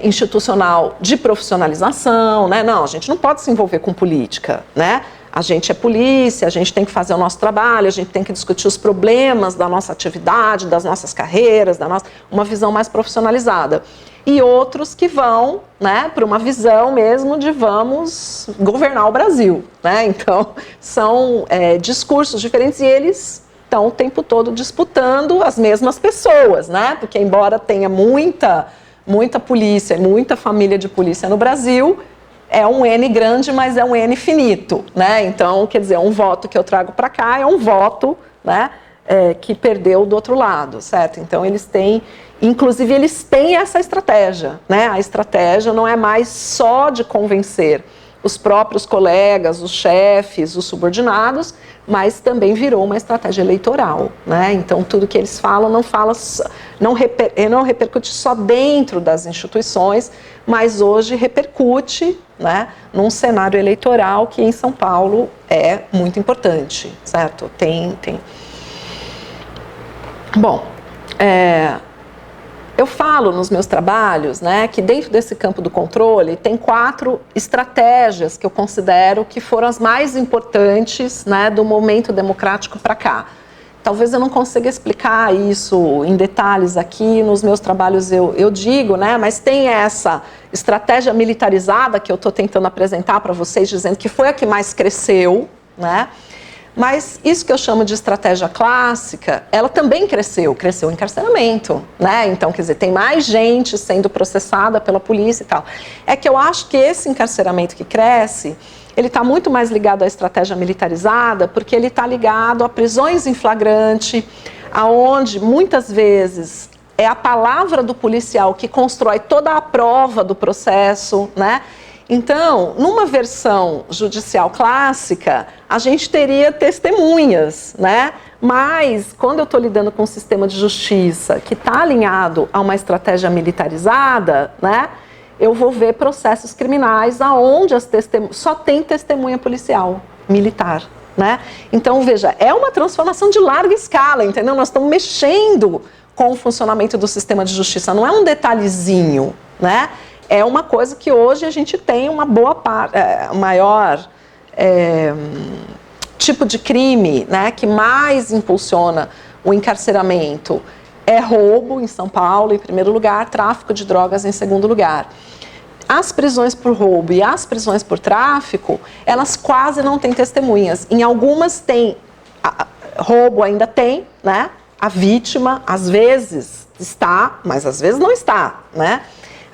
institucional de profissionalização, né? Não, a gente não pode se envolver com política, né? A gente é polícia, a gente tem que fazer o nosso trabalho, a gente tem que discutir os problemas da nossa atividade, das nossas carreiras, uma visão mais profissionalizada. E outros que vão, né, para uma visão mesmo de vamos governar o Brasil, né? Então, são discursos diferentes e eles estão o tempo todo disputando as mesmas pessoas, né? Porque embora tenha muita polícia, muita família de polícia no Brasil, é um N grande, mas é um N finito, né? Então, quer dizer, um voto que eu trago para cá é um voto, né, que perdeu do outro lado, certo? Então, inclusive, eles têm essa estratégia, né? A estratégia não é mais só de convencer os próprios colegas, os chefes, os subordinados, mas também virou uma estratégia eleitoral, né? Então, tudo que eles falam não repercute só dentro das instituições, mas hoje repercute, né, num cenário eleitoral que em São Paulo é muito importante, certo? Bom, Eu falo nos meus trabalhos, né, que dentro desse campo do controle tem 4 estratégias que eu considero que foram as mais importantes, né, do momento democrático para cá. Talvez eu não consiga explicar isso em detalhes aqui, nos meus trabalhos eu digo, né, mas tem essa estratégia militarizada que eu estou tentando apresentar para vocês, dizendo que foi a que mais cresceu, né? Mas isso que eu chamo de estratégia clássica, ela também cresceu o encarceramento, né? Então, quer dizer, tem mais gente sendo processada pela polícia e tal. É que eu acho que esse encarceramento que cresce, ele está muito mais ligado à estratégia militarizada, porque ele está ligado a prisões em flagrante, aonde muitas vezes é a palavra do policial que constrói toda a prova do processo, né? Então, numa versão judicial clássica, a gente teria testemunhas, né? Mas, quando eu estou lidando com um sistema de justiça que está alinhado a uma estratégia militarizada, né? Eu vou ver processos criminais onde só tem testemunha policial, militar, né? Então, veja, é uma transformação de larga escala, entendeu? Nós estamos mexendo com o funcionamento do sistema de justiça, não é um detalhezinho, né? É uma coisa que hoje a gente tem uma boa parte, maior tipo de crime, né, que mais impulsiona o encarceramento é roubo em São Paulo, em primeiro lugar, tráfico de drogas em segundo lugar. As prisões por roubo e as prisões por tráfico, elas quase não têm testemunhas. Em algumas tem, roubo ainda tem, né, a vítima às vezes está, mas às vezes não está, né?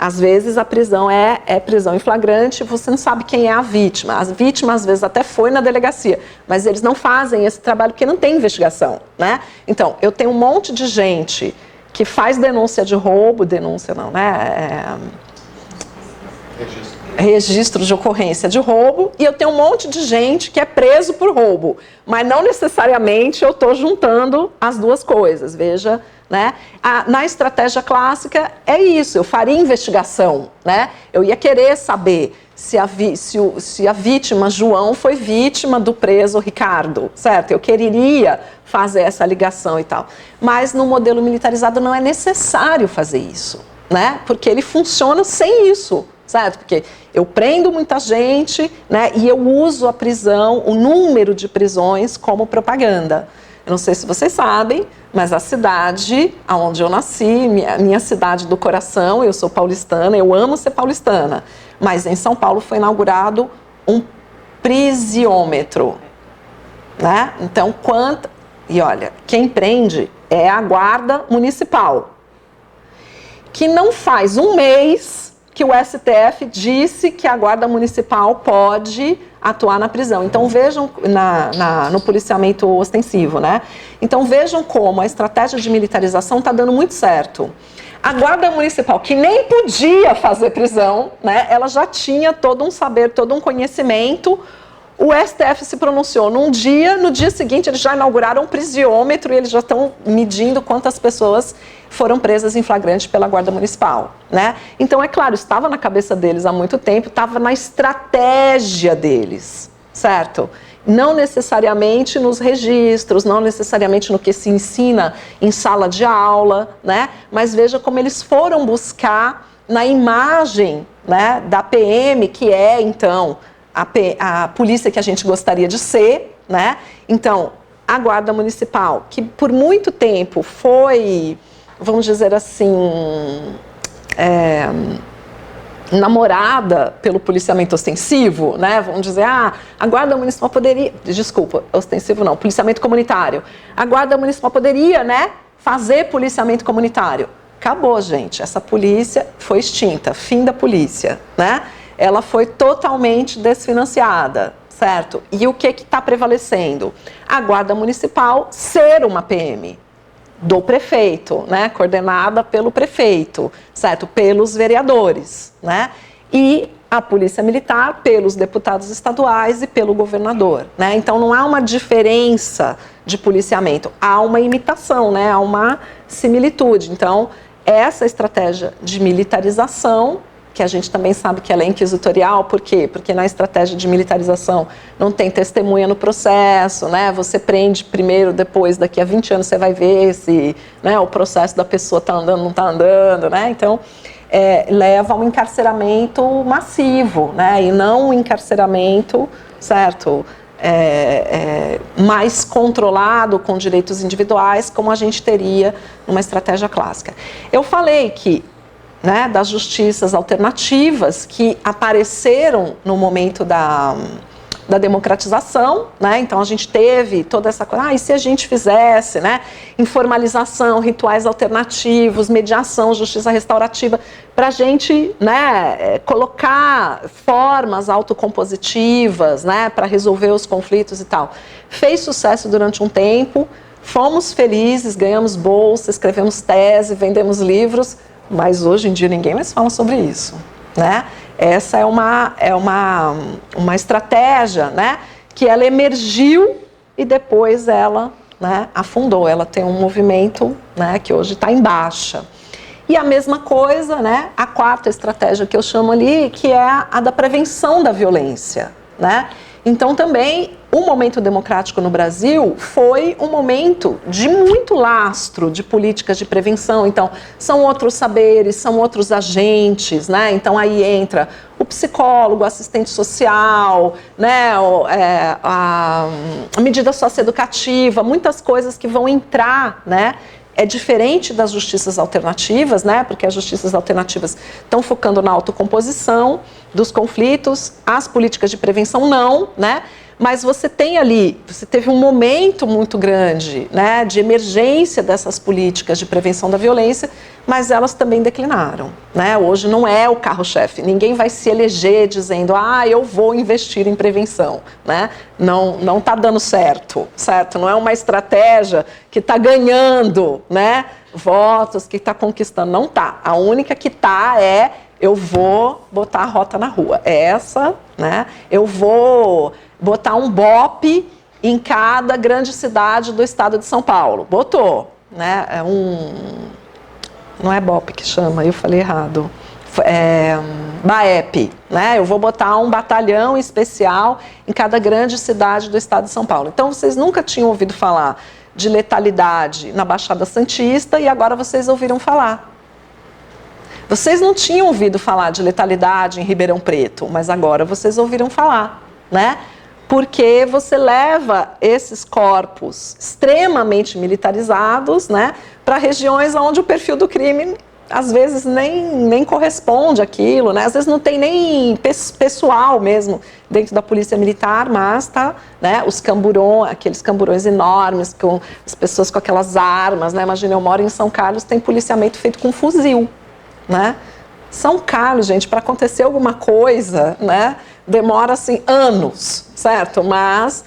Às vezes a prisão é prisão em flagrante, você não sabe quem é a vítima. A vítima às vezes até foi na delegacia, mas eles não fazem esse trabalho porque não tem investigação, né? Então, eu tenho um monte de gente que faz denúncia de roubo, denúncia não, né? Registro de ocorrência de roubo, e eu tenho um monte de gente que é preso por roubo, mas não necessariamente eu estou juntando as duas coisas, veja, né? Na estratégia clássica é isso, eu faria investigação, né? Eu ia querer saber se a vítima João foi vítima do preso Ricardo, certo? Eu quereria fazer essa ligação e tal, mas no modelo militarizado não é necessário fazer isso, né? Porque ele funciona sem isso. Certo? Porque eu prendo muita gente, né, e eu uso a prisão, o número de prisões como propaganda. Eu não sei se vocês sabem, mas a cidade onde eu nasci, minha cidade do coração, eu sou paulistana, eu amo ser paulistana, mas em São Paulo foi inaugurado um prisiômetro, né? Então, e olha, quem prende é a Guarda Municipal, que não faz um mês que o STF disse que a Guarda Municipal pode atuar na prisão. Então, vejam no policiamento ostensivo, né? Então, vejam como a estratégia de militarização está dando muito certo. A Guarda Municipal, que nem podia fazer prisão, né? Ela já tinha todo um saber, todo um conhecimento. O STF se pronunciou num dia, no dia seguinte eles já inauguraram um prisiômetro e eles já estão medindo quantas pessoas foram presas em flagrante pela Guarda Municipal, né? Então, é claro, estava na cabeça deles há muito tempo, estava na estratégia deles, certo? Não necessariamente nos registros, não necessariamente no que se ensina em sala de aula, né? Mas veja como eles foram buscar na imagem, né, da PM, que é, então, a polícia que a gente gostaria de ser, né? Então, a Guarda Municipal, que por muito tempo foi, vamos dizer assim, namorada pelo policiamento ostensivo, né? Vamos dizer, a Guarda Municipal poderia, desculpa, ostensivo não, policiamento comunitário. A Guarda Municipal poderia, né, fazer policiamento comunitário. Acabou, gente, essa polícia foi extinta, fim da polícia, né? Ela foi totalmente desfinanciada, certo? E o que está prevalecendo? A Guarda Municipal ser uma PM do prefeito, né? Coordenada pelo prefeito, certo? Pelos vereadores, né? E a Polícia Militar pelos deputados estaduais e pelo governador, né? Então, não há uma diferença de policiamento, há uma imitação, né? Há uma similitude. Então, essa estratégia de militarização que a gente também sabe que ela é inquisitorial. Por quê? Porque na estratégia de militarização não tem testemunha no processo, né? Você prende primeiro, depois, daqui a 20 anos você vai ver se, né, o processo da pessoa está andando, não está andando, né? Então, leva a um encarceramento massivo, né? E não um encarceramento, certo, mais controlado, com direitos individuais, como a gente teria numa estratégia clássica. Eu falei que, né, das justiças alternativas que apareceram no momento da democratização, né? Então a gente teve toda essa coisa, e se a gente fizesse, né, informalização, rituais alternativos, mediação, justiça restaurativa, para a gente, né, colocar formas autocompositivas, né, para resolver os conflitos e tal. Fez sucesso durante um tempo, fomos felizes, ganhamos bolsa, escrevemos tese, vendemos livros, mas hoje em dia ninguém mais fala sobre isso, né? Essa é uma estratégia, né, que ela emergiu e depois ela, né, afundou. Ela tem um movimento, né, que hoje está em baixa. E a mesma coisa, né, a quarta estratégia que eu chamo ali, que é a da prevenção da violência, né? Então também o momento democrático no Brasil foi um momento de muito lastro de políticas de prevenção. Então são outros saberes, são outros agentes, né? Então aí entra o psicólogo, o assistente social, né? A medida socioeducativa, muitas coisas que vão entrar, né? É diferente das justiças alternativas, né? Porque as justiças alternativas estão focando na autocomposição dos conflitos, as políticas de prevenção não, né? Mas você tem ali, você teve um momento muito grande, né, de emergência dessas políticas de prevenção da violência, mas elas também declinaram, né? Hoje não é o carro-chefe, ninguém vai se eleger dizendo, eu vou investir em prevenção, né? Não está dando certo, certo? Não é uma estratégia que está ganhando, né, votos, que está conquistando, não está. A única que está eu vou botar a rota na rua, essa, né? Eu vou botar um BOP em cada grande cidade do estado de São Paulo. Botou, né? Não é BOP que chama, eu falei errado. BAEP, né? Eu vou botar um batalhão especial em cada grande cidade do estado de São Paulo. Então, vocês nunca tinham ouvido falar de letalidade na Baixada Santista e agora vocês ouviram falar. Vocês não tinham ouvido falar de letalidade em Ribeirão Preto, mas agora vocês ouviram falar, né? Porque você leva esses corpos extremamente militarizados, né, para regiões onde o perfil do crime às vezes nem corresponde àquilo, né? Às vezes não tem nem pessoal mesmo dentro da polícia militar, mas tá, né, aqueles camburões enormes, com as pessoas com aquelas armas, né? Imagina, eu moro em São Carlos, tem policiamento feito com fuzil, né? São Carlos, gente, para acontecer alguma coisa, né, demora assim anos, certo? Mas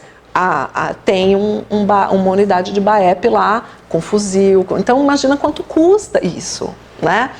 tem uma unidade de BAEP lá com fuzil. Então imagina quanto custa isso, né?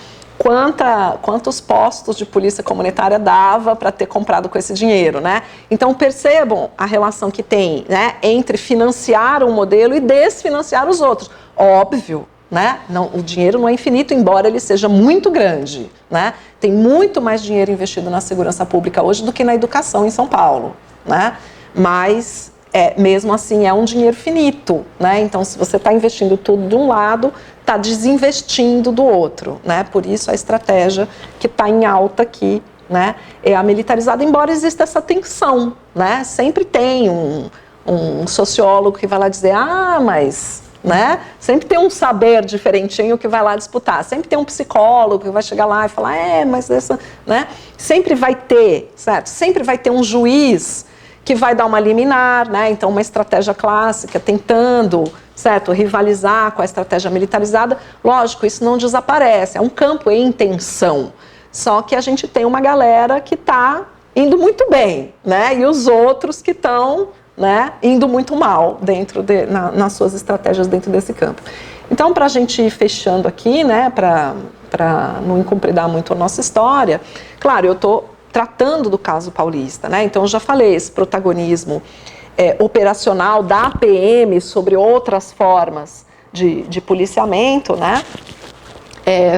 Quantos postos de polícia comunitária dava para ter comprado com esse dinheiro, né? Então percebam a relação que tem, né, entre financiar um modelo e desfinanciar os outros. Óbvio, né? Não, o dinheiro não é infinito, embora ele seja muito grande, né? Tem muito mais dinheiro investido na segurança pública hoje do que na educação em São Paulo, né? Mas, mesmo assim, é um dinheiro finito, né? Então, se você está investindo tudo de um lado, está desinvestindo do outro, né? Por isso, a estratégia que está em alta aqui, né, é a militarizada, embora exista essa tensão, né? Sempre tem um sociólogo que vai lá dizer, mas... né? Sempre tem um saber diferentinho que vai lá disputar, sempre tem um psicólogo que vai chegar lá e falar, mas essa, né? Sempre vai ter, certo? Sempre vai ter um juiz que vai dar uma liminar, né? Então uma estratégia clássica tentando, certo, rivalizar com a estratégia militarizada. Lógico, isso não desaparece, é um campo em tensão, só que a gente tem uma galera que está indo muito bem, né? E os outros que estão, né, indo muito mal nas suas estratégias dentro desse campo. Então, para a gente ir fechando aqui, né, para não incumpridar muito a nossa história, claro, eu estou tratando do caso paulista, né? Então, eu já falei, esse protagonismo operacional da PM sobre outras formas de policiamento, né,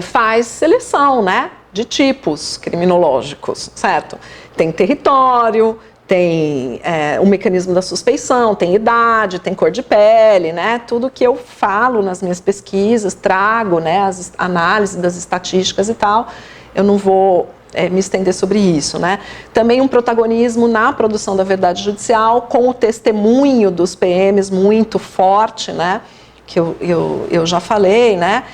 faz seleção, né, de tipos criminológicos, certo? Tem território, tem o mecanismo da suspeição, tem idade, tem cor de pele, né? Tudo que eu falo nas minhas pesquisas, trago, né, as análises das estatísticas e tal, eu não vou me estender sobre isso, né? Também um protagonismo na produção da verdade judicial, com o testemunho dos PMs muito forte, né? Que eu já falei, né?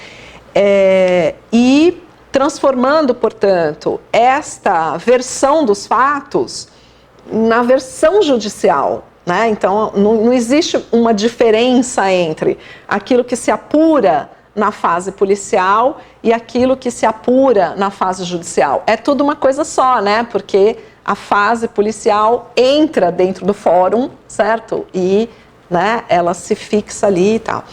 E transformando, portanto, esta versão dos fatos na versão judicial, né? Então, não existe uma diferença entre aquilo que se apura na fase policial e aquilo que se apura na fase judicial. É tudo uma coisa só, né? Porque a fase policial entra dentro do fórum, certo? E, né, ela se fixa ali e tal.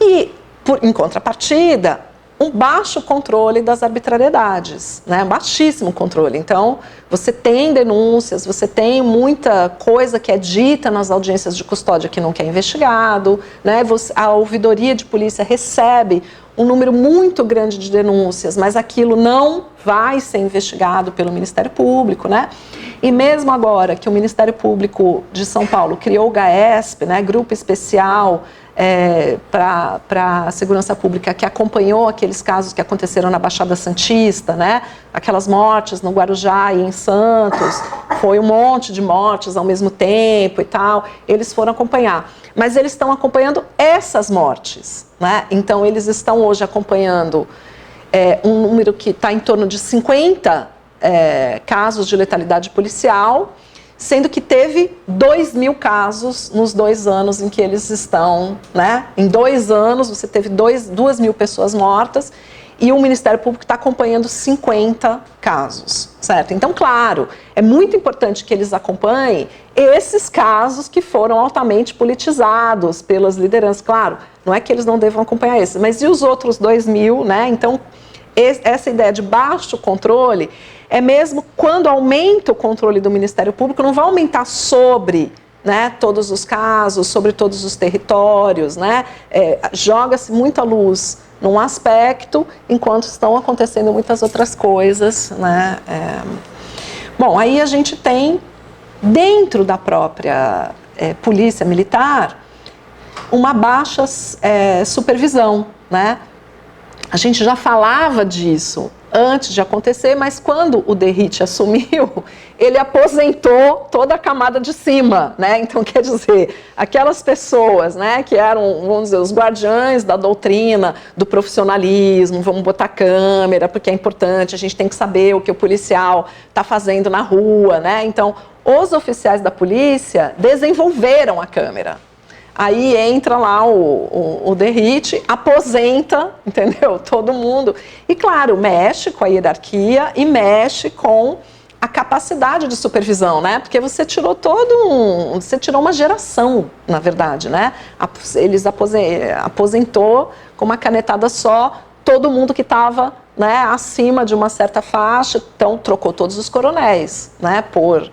E, em contrapartida, um baixo controle das arbitrariedades, né? Baixíssimo controle. Então, você tem denúncias, você tem muita coisa que é dita nas audiências de custódia que não é investigado, né? A ouvidoria de polícia recebe um número muito grande de denúncias, mas aquilo não vai ser investigado pelo Ministério Público, né? E mesmo agora que o Ministério Público de São Paulo criou o GAESP, né, Grupo Especial para a Segurança Pública, que acompanhou aqueles casos que aconteceram na Baixada Santista, né, aquelas mortes no Guarujá e em Santos, foi um monte de mortes ao mesmo tempo e tal, eles foram acompanhar. Mas eles estão acompanhando essas mortes, né? Então eles estão hoje acompanhando um número que está em torno de 50 casos de letalidade policial, sendo que teve 2.000 casos nos 2 anos em que eles estão, né? Em 2 anos você teve 2.000 pessoas mortas e o Ministério Público está acompanhando 50 casos, certo? Então, claro, é muito importante que eles acompanhem esses casos que foram altamente politizados pelas lideranças. Claro, não é que eles não devam acompanhar esses, mas e os outros 2.000, né? Então, essa ideia de baixo controle é mesmo quando aumenta o controle do Ministério Público, não vai aumentar sobre, né, todos os casos, sobre todos os territórios, né? Joga-se muita luz num aspecto, enquanto estão acontecendo muitas outras coisas, né? Bom, aí a gente tem, dentro da própria polícia militar, uma baixa supervisão, né? A gente já falava disso antes de acontecer, mas quando o Derrite assumiu, ele aposentou toda a camada de cima, né? Então, quer dizer, aquelas pessoas, né, que eram, vamos dizer, os guardiães da doutrina, do profissionalismo, vamos botar câmera, porque é importante, a gente tem que saber o que o policial está fazendo na rua, né? Então, os oficiais da polícia desenvolveram a câmera. Aí entra lá o Derrite, aposenta, entendeu? Todo mundo. E, claro, mexe com a hierarquia e mexe com a capacidade de supervisão, né? Porque você tirou você tirou uma geração, na verdade, né? Eles aposentou com uma canetada só todo mundo que estava, né, acima de uma certa faixa, então trocou todos os coronéis, né? Por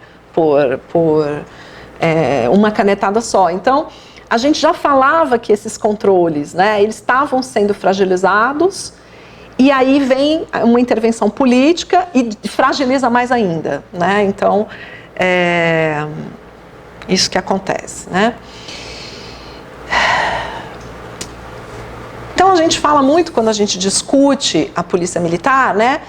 uma canetada só. Então, a gente já falava que esses controles, né, eles estavam sendo fragilizados, e aí vem uma intervenção política e fragiliza mais ainda, né? Então, isso que acontece, né? Então, a gente fala muito quando a gente discute a polícia militar, né?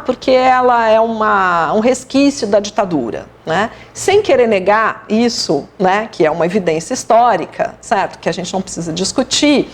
Porque ela é um resquício da ditadura, né? Sem querer negar isso, né, que é uma evidência histórica, certo? Que a gente não precisa discutir,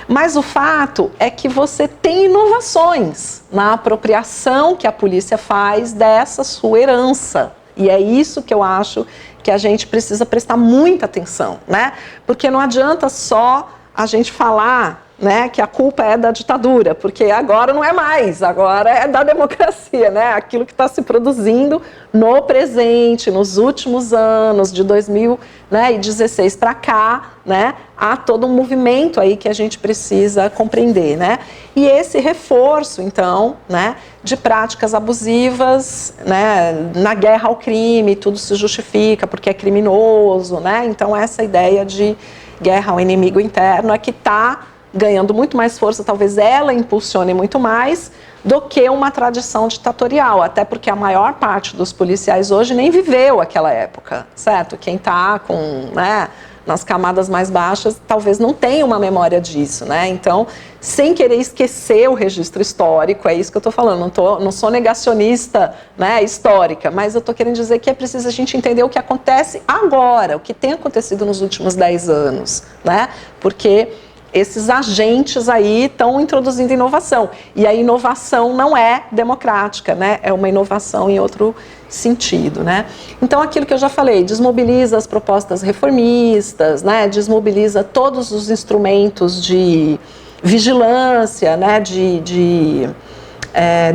mas o fato é que você tem inovações na apropriação que a polícia faz dessa sua herança. E é isso que eu acho que a gente precisa prestar muita atenção, né? Porque não adianta só a gente falar, né, que a culpa é da ditadura, porque agora não é mais, agora é da democracia, né? Aquilo que está se produzindo no presente, nos últimos anos, de 2016 para cá, né? Há todo um movimento aí que a gente precisa compreender, né? E esse reforço, então, né, de práticas abusivas, né, na guerra ao crime, tudo se justifica porque é criminoso, né? Então, essa ideia de guerra ao inimigo interno é que está ganhando muito mais força, talvez ela impulsione muito mais, do que uma tradição ditatorial, até porque a maior parte dos policiais hoje nem viveu aquela época, certo? Quem está com, né, nas camadas mais baixas, talvez não tenha uma memória disso, né? Então, sem querer esquecer o registro histórico, é isso que eu estou falando, não sou negacionista, né, histórica, mas eu estou querendo dizer que é preciso a gente entender o que acontece agora, o que tem acontecido nos últimos 10 anos, né? Porque esses agentes aí estão introduzindo inovação, e a inovação não é democrática, né? É uma inovação em outro sentido, né? Então, aquilo que eu já falei, desmobiliza as propostas reformistas, né? Desmobiliza todos os instrumentos de vigilância, né?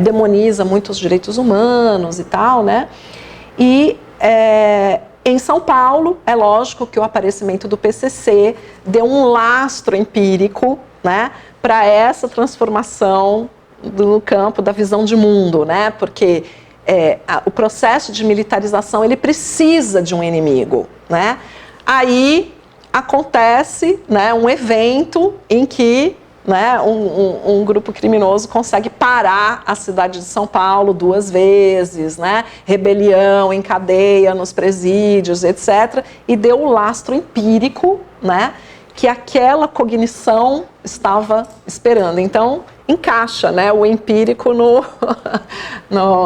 Demoniza muitos direitos humanos e tal, né? E em São Paulo, é lógico que o aparecimento do PCC deu um lastro empírico, né, para essa transformação no campo da visão de mundo, né, porque o processo de militarização ele precisa de um inimigo, né. Aí acontece, né, um evento em que, né, um grupo criminoso consegue parar a cidade de São Paulo 2 vezes, né, rebelião em cadeia nos presídios, etc., e deu o lastro empírico, né, que aquela cognição estava esperando. Então, encaixa, né, o empírico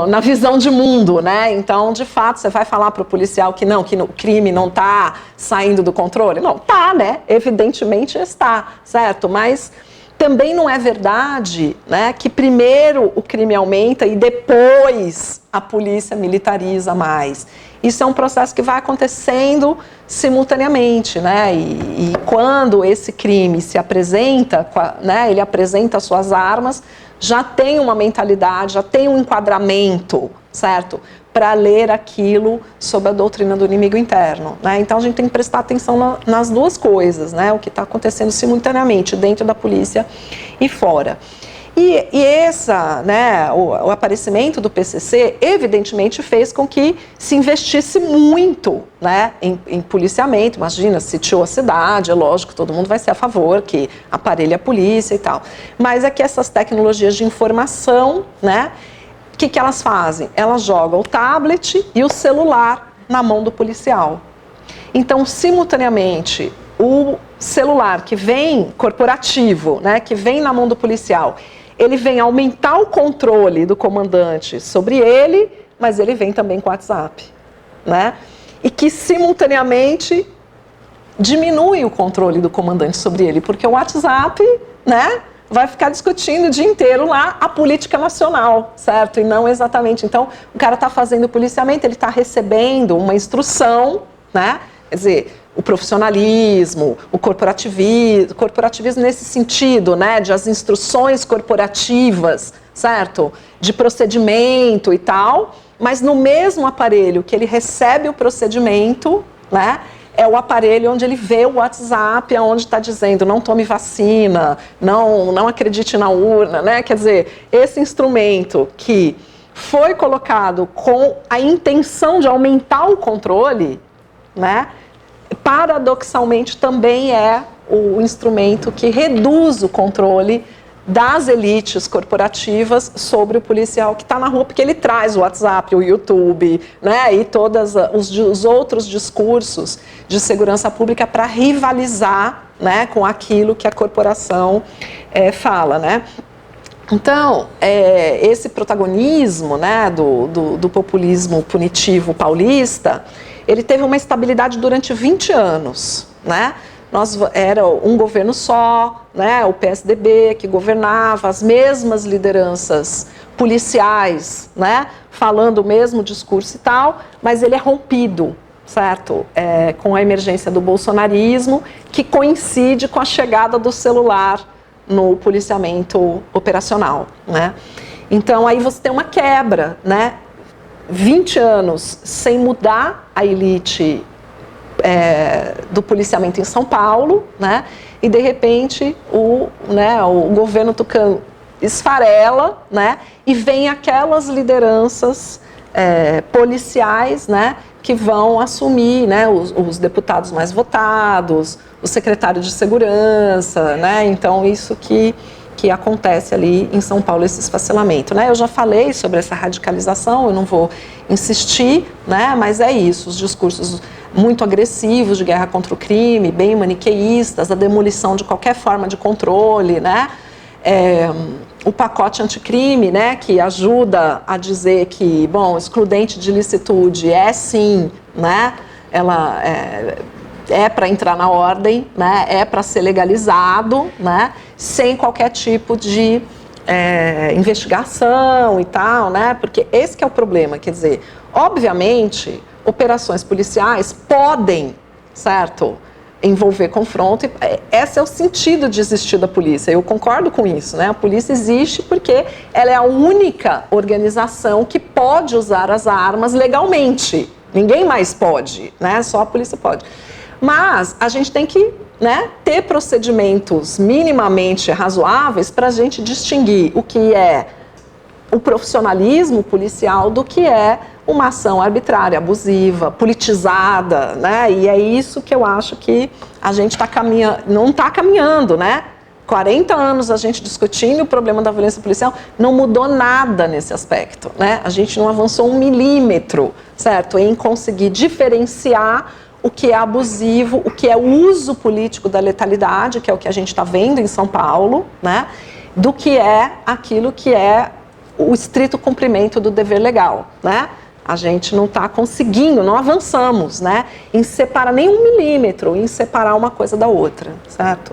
na visão de mundo, né? Então, de fato, você vai falar para o policial que o crime não está saindo do controle? Não, tá, né? Evidentemente está, certo? Mas também não é verdade, né, que primeiro o crime aumenta e depois a polícia militariza mais. Isso é um processo que vai acontecendo simultaneamente, né? E quando esse crime se apresenta, né, ele apresenta suas armas, já tem uma mentalidade, já tem um enquadramento, certo? Para ler aquilo sob a doutrina do inimigo interno, né? Então a gente tem que prestar atenção nas duas coisas, né? O que está acontecendo simultaneamente dentro da polícia e fora. E o aparecimento do PCC evidentemente fez com que se investisse muito, né, em policiamento. Imagina, sitiou a cidade, é lógico, todo mundo vai ser a favor que aparelhe a polícia e tal. Mas é que essas tecnologias de informação, né, o que elas fazem? Elas jogam o tablet e o celular na mão do policial. Então, simultaneamente, o celular que vem corporativo, né, que vem na mão do policial, ele vem aumentar o controle do comandante sobre ele, mas ele vem também com o WhatsApp, né? E que, simultaneamente, diminui o controle do comandante sobre ele, porque o WhatsApp, né, vai ficar discutindo o dia inteiro lá a política nacional, certo? E não exatamente. Então, o cara está fazendo o policiamento, ele está recebendo uma instrução, né? Quer dizer, o profissionalismo, o corporativismo nesse sentido, né? De as instruções corporativas, certo? De procedimento e tal, mas no mesmo aparelho que ele recebe o procedimento, né? É o aparelho onde ele vê o WhatsApp, onde está dizendo não tome vacina, não acredite na urna, né? Quer dizer, esse instrumento que foi colocado com a intenção de aumentar o controle, né? Paradoxalmente também é o instrumento que reduz o controle das elites corporativas sobre o policial que está na rua, porque ele traz o WhatsApp, o YouTube, né, e todos os outros discursos de segurança pública para rivalizar, né, com aquilo que a corporação fala, né. Então, esse protagonismo, né, do populismo punitivo paulista, ele teve uma estabilidade durante 20 anos, né. Era um governo só, né, o PSDB que governava, as mesmas lideranças policiais, né, falando o mesmo discurso e tal, mas ele é rompido, certo? Com a emergência do bolsonarismo, que coincide com a chegada do celular no policiamento operacional, né? Então aí você tem uma quebra, né? 20 anos sem mudar a elite do policiamento em São Paulo, né? E de repente o governo tucano esfarela, né? E vem aquelas lideranças policiais, né? Que vão assumir, né? Os deputados mais votados, o secretário de segurança, né? Então isso que que acontece ali em São Paulo, esse esfacelamento, né? Eu já falei sobre essa radicalização, eu não vou insistir, né? Mas é isso, os discursos muito agressivos de guerra contra o crime, bem maniqueístas, a demolição de qualquer forma de controle, né? O pacote anticrime, né, que ajuda a dizer que, bom, excludente de licitude é sim, né, ela é para entrar na ordem, né, é para ser legalizado, né, sem qualquer tipo de investigação e tal, né, porque esse que é o problema, quer dizer, obviamente, operações policiais podem, certo, envolver confronto, esse é o sentido de existir da polícia, eu concordo com isso, né? A polícia existe porque ela é a única organização que pode usar as armas legalmente, ninguém mais pode, né? Só a polícia pode. Mas a gente tem que, né, ter procedimentos minimamente razoáveis para a gente distinguir o que é o profissionalismo policial do que é uma ação arbitrária, abusiva, politizada, né? E é isso que eu acho que a gente não está caminhando, né? 40 anos a gente discutindo o problema da violência policial, não mudou nada nesse aspecto, né? A gente não avançou 1 milímetro, certo? Em conseguir diferenciar o que é abusivo, o que é o uso político da letalidade, que é o que a gente está vendo em São Paulo, né? Do que é aquilo que é o estrito cumprimento do dever legal, né? A gente não está conseguindo, não avançamos, né? Em separar nem 1 milímetro, em separar uma coisa da outra, certo?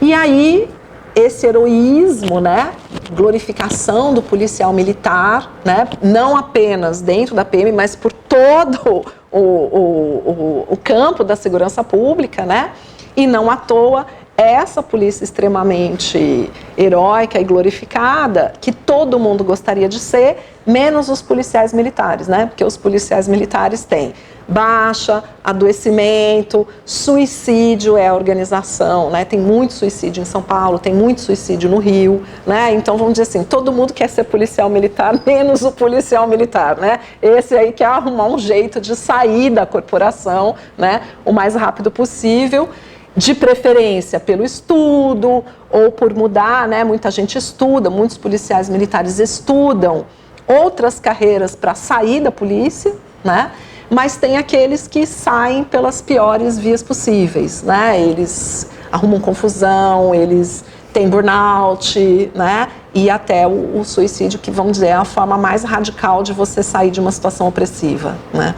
E aí, esse heroísmo, né? Glorificação do policial militar, né? Não apenas dentro da PM, mas por todo o campo da segurança pública, né? E não à toa, essa polícia extremamente heróica e glorificada, que todo mundo gostaria de ser, menos os policiais militares, né? Porque os policiais militares têm baixa, adoecimento, suicídio é a organização, né? Tem muito suicídio em São Paulo, tem muito suicídio no Rio, né? Então vamos dizer assim, todo mundo quer ser policial militar, menos o policial militar, né? Esse aí quer arrumar um jeito de sair da corporação, né? O mais rápido possível, de preferência pelo estudo ou por mudar, né? Muita gente estuda, muitos policiais militares estudam outras carreiras para sair da polícia, né? Mas tem aqueles que saem pelas piores vias possíveis, né? Eles arrumam confusão, eles têm burnout, né? E até o suicídio, que vamos dizer é a forma mais radical de você sair de uma situação opressiva, né?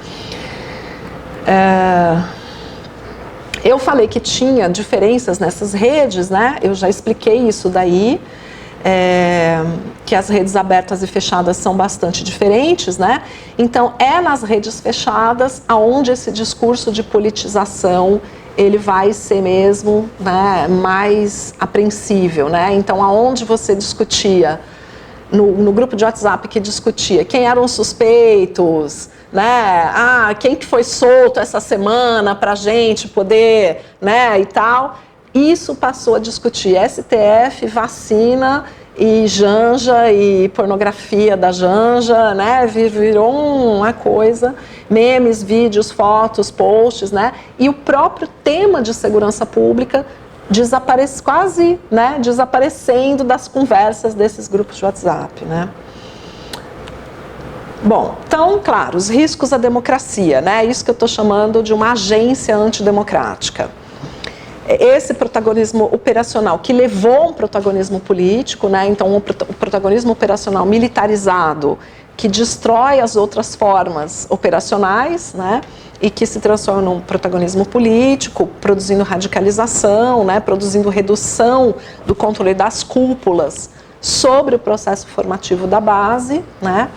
Eu falei que tinha diferenças nessas redes, né? Eu já expliquei isso daí, que as redes abertas e fechadas são bastante diferentes, né? Então, é nas redes fechadas aonde esse discurso de politização ele vai ser mesmo, né, mais apreensível, né? Então, aonde você discutia, no grupo de WhatsApp que discutia quem eram os suspeitos, né? Quem que foi solto essa semana para a gente poder, né, e tal. Isso passou a discutir STF, vacina e Janja e pornografia da Janja, né? Virou uma coisa, memes, vídeos, fotos, posts, né? E o próprio tema de segurança pública quase, né, desaparecendo das conversas desses grupos de WhatsApp, né? Bom, então, claro, os riscos à democracia, né? Isso que eu estou chamando de uma agência antidemocrática. Esse protagonismo operacional que levou a um protagonismo político, né? Então, o protagonismo operacional militarizado que destrói as outras formas operacionais, né? E que se transforma num protagonismo político, produzindo radicalização, né? Produzindo redução do controle das cúpulas sobre o processo formativo da base, né?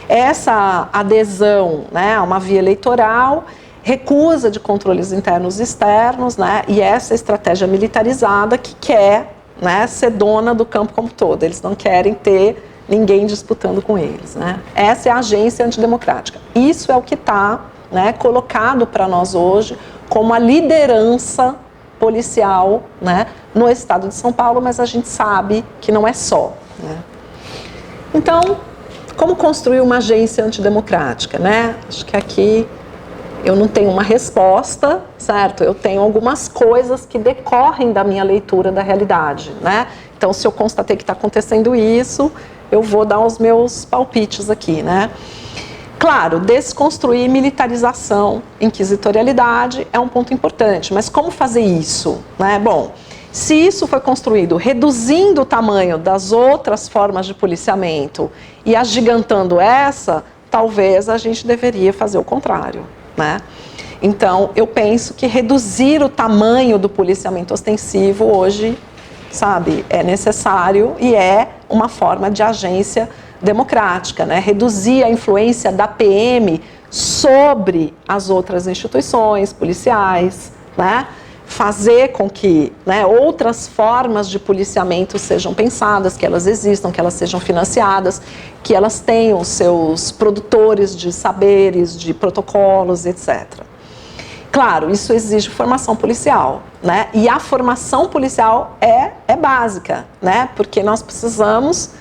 Essa adesão, né, a uma via eleitoral, recusa de controles internos e externos, né, e essa estratégia militarizada que quer, né, ser dona do campo como todo. Eles não querem ter ninguém disputando com eles, né. Essa é a agência antidemocrática. Isso é o que está, né, colocado para nós hoje como a liderança policial, né, no estado de São Paulo, mas a gente sabe que não é só, né. Então, como construir uma agência antidemocrática, né? Acho que aqui eu não tenho uma resposta, certo? Eu tenho algumas coisas que decorrem da minha leitura da realidade, né? Então, se eu constatei que está acontecendo isso, eu vou dar os meus palpites aqui, né? Claro, desconstruir militarização, inquisitorialidade é um ponto importante, mas como fazer isso, né? Bom, se isso foi construído reduzindo o tamanho das outras formas de policiamento e agigantando essa, talvez a gente deveria fazer o contrário, né? Então, eu penso que reduzir o tamanho do policiamento ostensivo hoje, sabe, é necessário e é uma forma de agência democrática, né? Reduzir a influência da PM sobre as outras instituições policiais, né? Fazer com que, né, outras formas de policiamento sejam pensadas, que elas existam, que elas sejam financiadas, que elas tenham seus produtores de saberes, de protocolos, etc. Claro, isso exige formação policial, né? E a formação policial é básica, né? Porque nós precisamos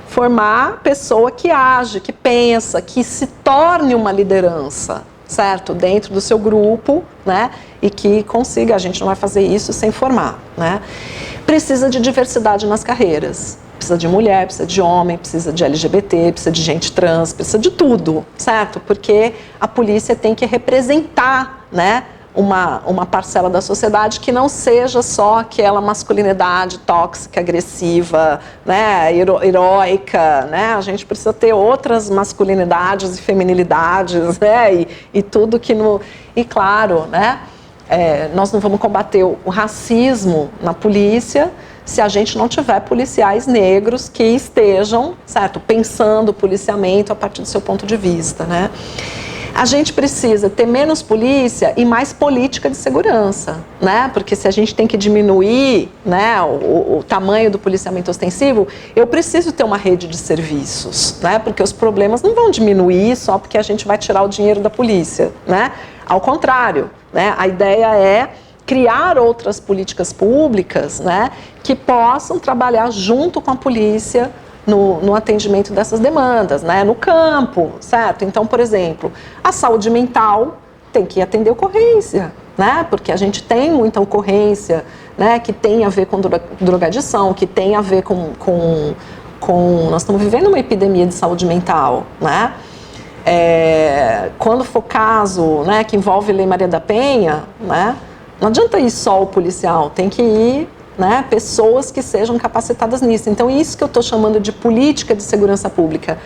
formar pessoa que age, que pensa, que se torne uma liderança, certo? Dentro do seu grupo, né? E que consiga, a gente não vai fazer isso sem formar, né? Precisa de diversidade nas carreiras. Precisa de mulher, precisa de homem, precisa de LGBT, precisa de gente trans, precisa de tudo, certo? Porque a polícia tem que representar, né, uma parcela da sociedade que não seja só aquela masculinidade tóxica, agressiva, né, heróica, né? A gente precisa ter outras masculinidades e feminilidades, né? E tudo que no... E claro, né, nós não vamos combater o racismo na polícia se a gente não tiver policiais negros que estejam, certo, pensando o policiamento a partir do seu ponto de vista, né? A gente precisa ter menos polícia e mais política de segurança, né? Porque se a gente tem que diminuir, né, o tamanho do policiamento ostensivo, eu preciso ter uma rede de serviços, né? Porque os problemas não vão diminuir só porque a gente vai tirar o dinheiro da polícia, né? Ao contrário, né? A ideia é criar outras políticas públicas, né, que possam trabalhar junto com a polícia no atendimento dessas demandas, né, no campo, certo? Então, por exemplo, a saúde mental tem que atender ocorrência, né, porque a gente tem muita ocorrência, né, que tem a ver com drogadição, que tem a ver com nós estamos vivendo uma epidemia de saúde mental, né? Quando for caso, né, que envolve Lei Maria da Penha, né, não adianta ir só o policial, tem que ir, né, pessoas que sejam capacitadas nisso. Então, isso que eu estou chamando de política de segurança pública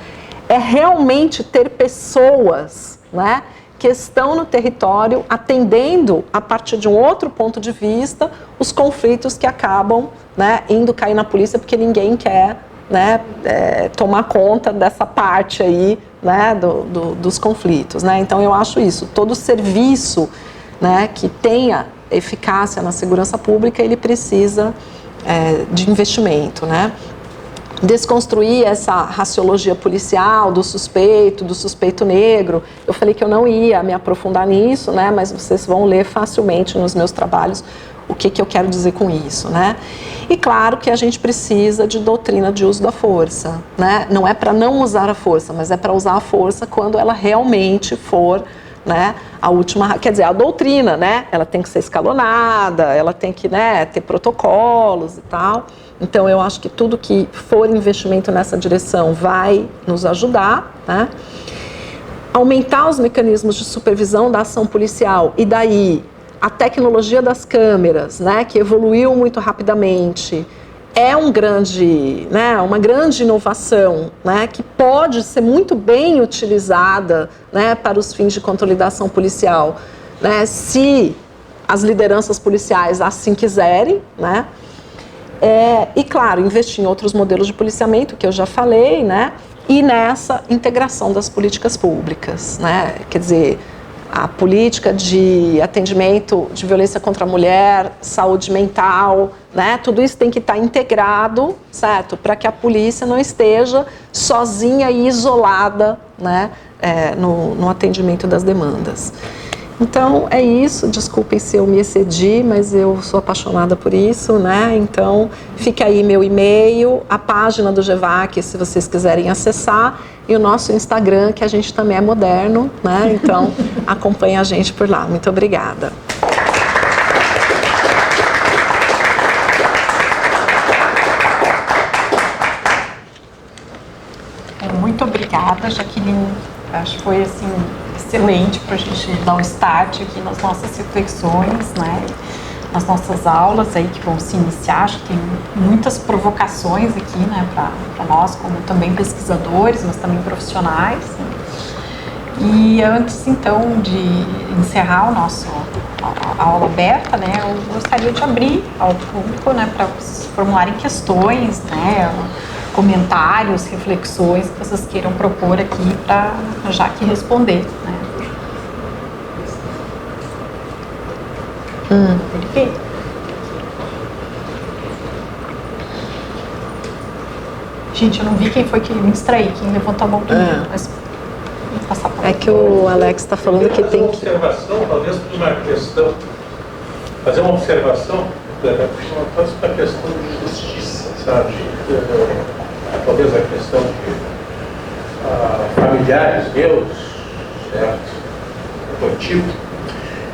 é realmente ter pessoas, né, que estão no território atendendo, a partir de um outro ponto de vista, os conflitos que acabam, né, indo cair na polícia porque ninguém quer, né, tomar conta dessa parte aí, né, dos conflitos, né? Então, eu acho isso, todo serviço, né, que tenha eficácia na segurança pública, ele precisa de investimento, né? Desconstruir essa raciologia policial do suspeito negro. Eu falei que eu não ia me aprofundar nisso, né? Mas vocês vão ler facilmente nos meus trabalhos o que eu quero dizer com isso, né? E claro que a gente precisa de doutrina de uso da força, né? Não é para não usar a força, mas é para usar a força quando ela realmente for, né, a última, quer dizer, a doutrina, né, ela tem que ser escalonada, ela tem que, né, ter protocolos e tal. Então, eu acho que tudo que for investimento nessa direção vai nos ajudar, né? Aumentar os mecanismos de supervisão da ação policial e daí a tecnologia das câmeras, né, que evoluiu muito rapidamente, é uma grande inovação, né, que pode ser muito bem utilizada, né, para os fins de controle da ação policial, né, se as lideranças policiais assim quiserem, né, e claro, investir em outros modelos de policiamento, que eu já falei, né, e nessa integração das políticas públicas, né, quer dizer, a política de atendimento de violência contra a mulher, saúde mental, né? Tudo isso tem que estar integrado, certo? Para que a polícia não esteja sozinha e isolada, né? No atendimento das demandas. Então, é isso. Desculpem se eu me excedi, mas eu sou apaixonada por isso, né? Então, fica aí meu e-mail, a página do GEVAC, se vocês quiserem acessar, e o nosso Instagram, que a gente também é moderno, né? Então, acompanhe a gente por lá. Muito obrigada. Obrigada, Jaqueline. Acho que foi assim, excelente para a gente dar um start aqui nas nossas reflexões, né? Nas nossas aulas aí que vão se iniciar. Acho que tem muitas provocações aqui, né, para nós, como também pesquisadores, mas também profissionais, né? E antes, então, de encerrar a aula aberta, né, eu gostaria de abrir ao público, né, para vocês formularem questões, né, comentários, reflexões que vocês queiram propor aqui para a Jaque responder, né. Perfeito. Gente, eu não vi quem foi que me distraí, quem levantou a mão primeiro, mas vou passar por É que o Alex está falando que tem que... observação, talvez por uma questão, fazer uma observação, para a questão de justiça, sabe? Talvez a questão de familiares meus, certo? Contigo.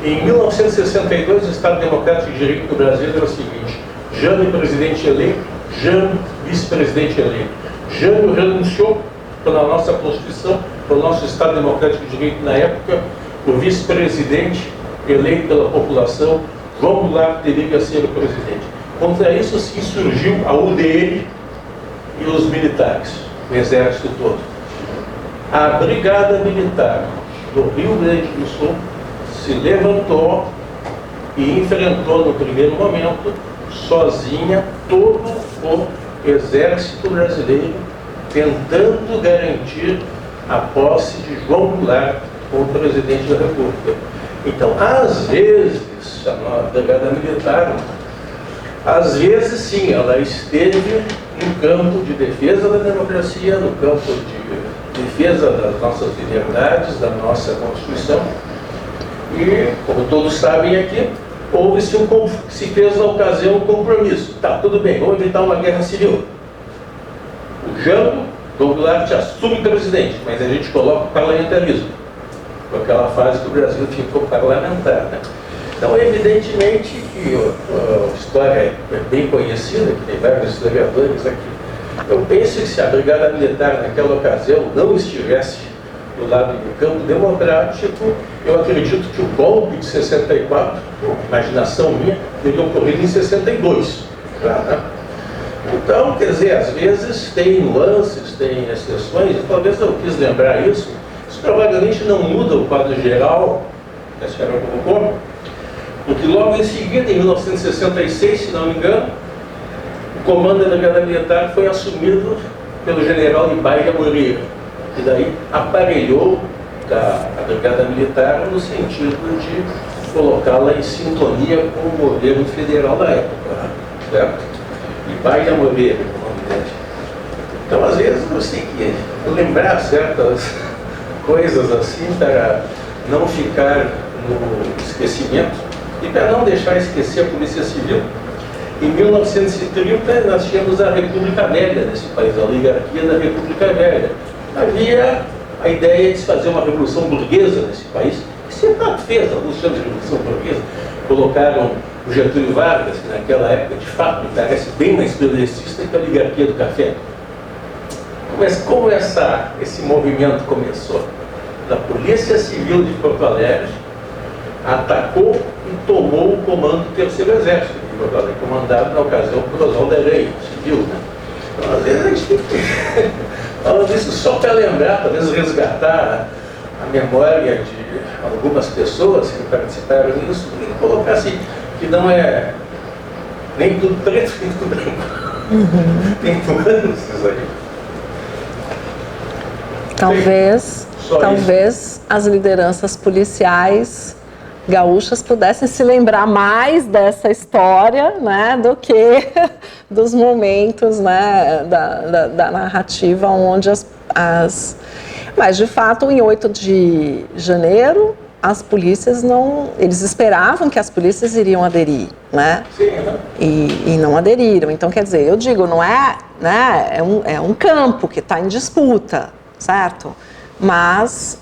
Em 1962, o Estado Democrático de Direito do Brasil era o seguinte: Jânio presidente eleito, Jânio vice-presidente eleito. Jânio renunciou pela nossa Constituição, pelo nosso Estado Democrático de Direito na época, o vice-presidente eleito pela população, João Goulart, deveria ser o presidente. Contra isso se insurgiu a UDN e os militares, o exército todo. A Brigada Militar do Rio Grande do Sul se levantou e enfrentou no primeiro momento, sozinha, todo o exército brasileiro, tentando garantir a posse de João Goulart como presidente da República. Então, às vezes, a Brigada Militar, às vezes sim, ela esteve no campo de defesa da democracia, no campo de defesa das nossas liberdades, da nossa Constituição. E, como todos sabem aqui, se fez na ocasião um compromisso. Tá, tudo bem, vamos evitar uma guerra civil. O João Goulart assume presidente, mas a gente coloca o parlamentarismo, com aquela fase que o Brasil ficou parlamentar, né? Então, evidentemente que a história é bem conhecida, que tem vários historiadores aqui. Eu penso que se a Brigada Militar naquela ocasião não estivesse do lado do campo democrático, eu acredito que o golpe de 64, imaginação minha, teria ocorrido em 62. Né? Então, quer dizer, às vezes tem nuances, tem exceções, e talvez eu quis lembrar isso. Isso provavelmente não muda o quadro geral que a senhora colocou, porque logo em seguida, em 1966, se não me engano, o comando da Brigada Militar foi assumido pelo general Ibaia Moreira, que daí aparelhou a Brigada Militar no sentido de colocá-la em sintonia com o governo federal da época, certo? Ibaia Moreira, o nome dele. Então, às vezes, você tem que lembrar certas coisas assim para não ficar no esquecimento e para não deixar esquecer a Polícia Civil. Em 1930, nós tínhamos a República Velha nesse país, a oligarquia da República Velha. Havia a ideia de se fazer uma revolução burguesa nesse país, que se fez a revolução burguesa. Colocaram o Getúlio Vargas, que naquela época, de fato, me parece bem mais progressista que a oligarquia do café. Mas como esse movimento começou? A Polícia Civil de Porto Alegre atacou e tomou o comando do Terceiro Exército de Porto Alegre, comandado na ocasião por Oswaldo Aranha, civil, né? Então, às vezes a gente tem que falar disso só para lembrar, talvez resgatar a memória de algumas pessoas que participaram disso e colocar assim, que não é nem tudo preto, nem tudo branco. Tem nuances aí. Talvez as lideranças policiais gaúchas pudessem se lembrar mais dessa história, né, do que dos momentos, né, da narrativa onde Mas, de fato, em 8 de janeiro, as polícias eles esperavam que as polícias iriam aderir, né? E não aderiram. Então, quer dizer, eu digo, não é, né, é um campo que está em disputa, certo? Mas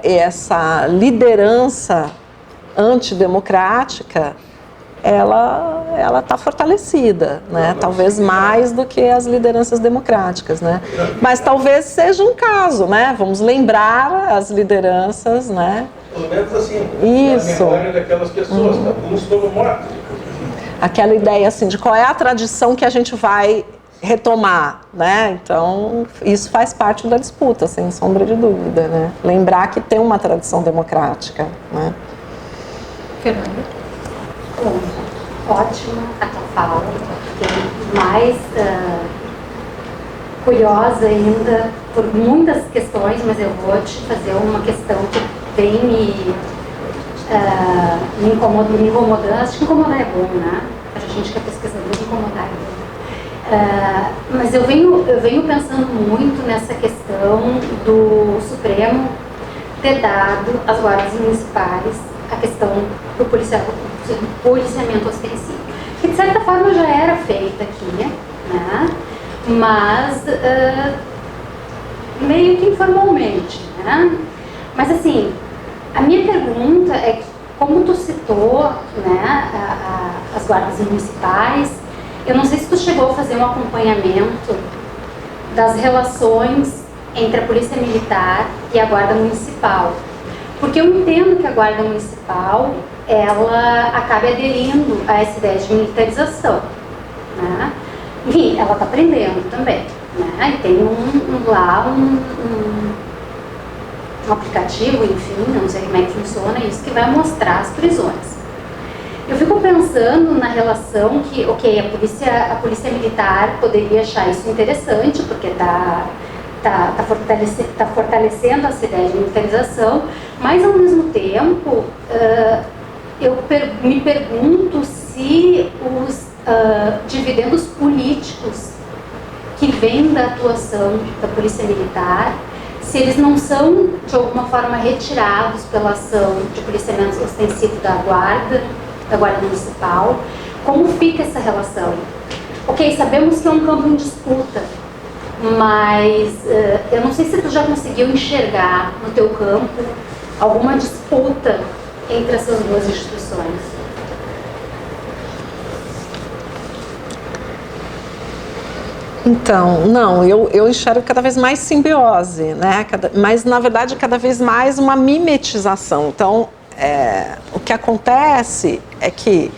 essa liderança antidemocrática, ela está fortalecida, né? Talvez mais do que as lideranças democráticas, né? Mas talvez seja um caso, né? Vamos lembrar as lideranças, né? Pelo menos assim, Isso. a memória daquelas pessoas, alguns foram mortos. Aquela ideia assim de qual é a tradição que a gente vai retomar, né? Então, isso faz parte da disputa, sem sombra de dúvida, né? Lembrar que tem uma tradição democrática, né? Fernanda? Bom, ótima a tua fala. Fiquei mais curiosa ainda por muitas questões, mas eu vou te fazer uma questão que vem me incomodando. Acho que incomodar é bom, né? A gente que é pesquisador, incomodar é bom. Mas eu venho pensando muito nessa questão do Supremo ter dado às guardas municipais a questão do policiamento ostensivo, que de certa forma já era feita aqui, né? Mas meio que informalmente, né? Mas assim, a minha pergunta é que, como tu citou, né, as guardas municipais, eu não sei se tu chegou a fazer um acompanhamento das relações entre a polícia militar e a guarda municipal. Porque eu entendo que a guarda municipal, ela acaba aderindo a essa ideia de militarização, né? Enfim, ela está aprendendo também, né? E tem um aplicativo, enfim, não sei como é que funciona isso, que vai mostrar as prisões. Eu fico pensando na relação que, ok, a polícia militar poderia achar isso interessante, porque está fortalecendo essa ideia de militarização, mas ao mesmo tempo eu me pergunto se os dividendos políticos que vêm da atuação da polícia militar, se eles não são de alguma forma retirados pela ação de policiamento ostensivo da guarda municipal. Como fica essa relação? Ok, sabemos que é um campo em disputa, mas eu não sei se tu já conseguiu enxergar no teu campo alguma disputa entre essas duas instituições. Então, não, eu enxergo cada vez mais simbiose, né? Mas, na verdade, cada vez mais uma mimetização. Então, o que acontece é que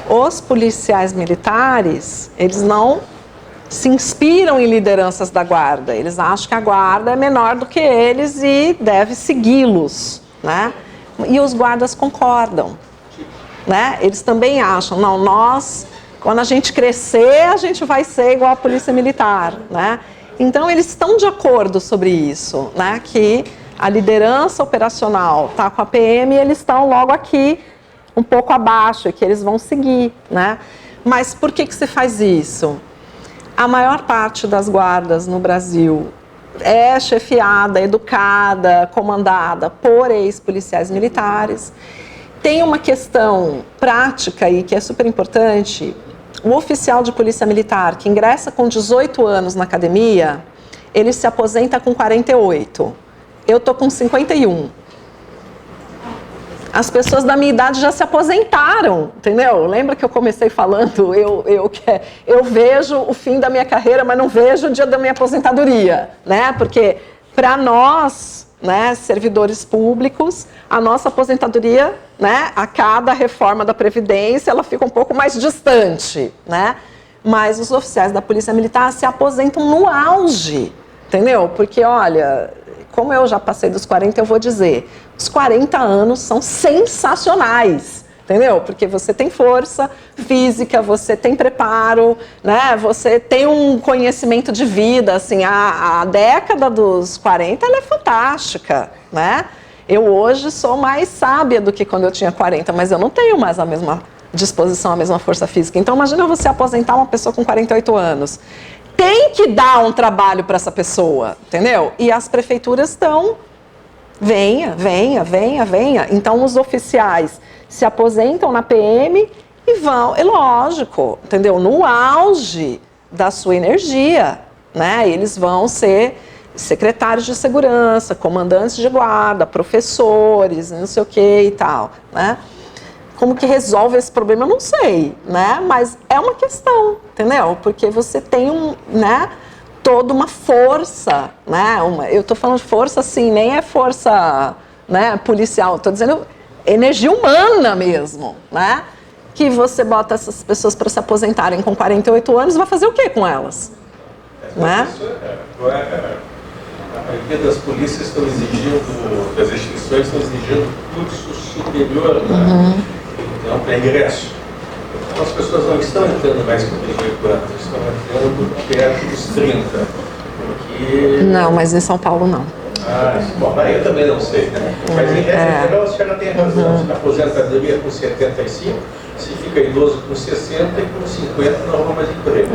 os policiais militares, eles não se inspiram em lideranças da guarda. Eles acham que a guarda é menor do que eles e deve segui-los, né? E os guardas concordam, né? Eles também acham, não, quando a gente crescer, a gente vai ser igual a polícia militar, né? Então, eles estão de acordo sobre isso, né? Que a liderança operacional está com a PM e eles estão logo aqui, um pouco abaixo, e que eles vão seguir, né? Mas por que se faz isso? A maior parte das guardas no Brasil é chefiada, educada, comandada por ex-policiais militares. Tem uma questão prática aí que é super importante. O oficial de polícia militar que ingressa com 18 anos na academia, ele se aposenta com 48. Eu tô com 51. As pessoas da minha idade já se aposentaram, entendeu? Lembra que eu comecei falando, eu vejo o fim da minha carreira, mas não vejo o dia da minha aposentadoria, né? Porque para nós, né, servidores públicos, a nossa aposentadoria, né, a cada reforma da Previdência, ela fica um pouco mais distante, né? Mas os oficiais da Polícia Militar se aposentam no auge, entendeu? Porque, olha, como eu já passei dos 40, eu vou dizer, os 40 anos são sensacionais, entendeu? Porque você tem força física, você tem preparo, né? Você tem um conhecimento de vida, assim, a década dos 40, ela é fantástica, né? Eu hoje sou mais sábia do que quando eu tinha 40, mas eu não tenho mais a mesma disposição, a mesma força física. Então, imagina você aposentar uma pessoa com 48 anos. Tem que dar um trabalho para essa pessoa, entendeu? E as prefeituras estão, venha. Então, os oficiais se aposentam na PM e vão, é lógico, entendeu? No auge da sua energia, né? Eles vão ser secretários de segurança, comandantes de guarda, professores, não sei o que e tal, né? como que resolve esse problema, eu não sei, né? Mas é uma questão, entendeu? Porque você tem toda uma força, né? Eu tô falando de força assim, nem é força, né, policial, tô dizendo energia humana mesmo, né? Que você bota essas pessoas para se aposentarem com 48 anos, vai fazer o quê com elas? Né? A maioria das polícias estão exigindo, das instituições estão exigindo curso superior, então, para ingresso. Então as pessoas não estão entrando mais com 18 anos, estão entrando perto dos 30. Porque... Não, mas em São Paulo não. Bom, eu também não sei, né? Mas em regra geral a senhora tem razão. A aposentadoria com 75, se fica idoso com 60 e com 50 não arruma mais emprego.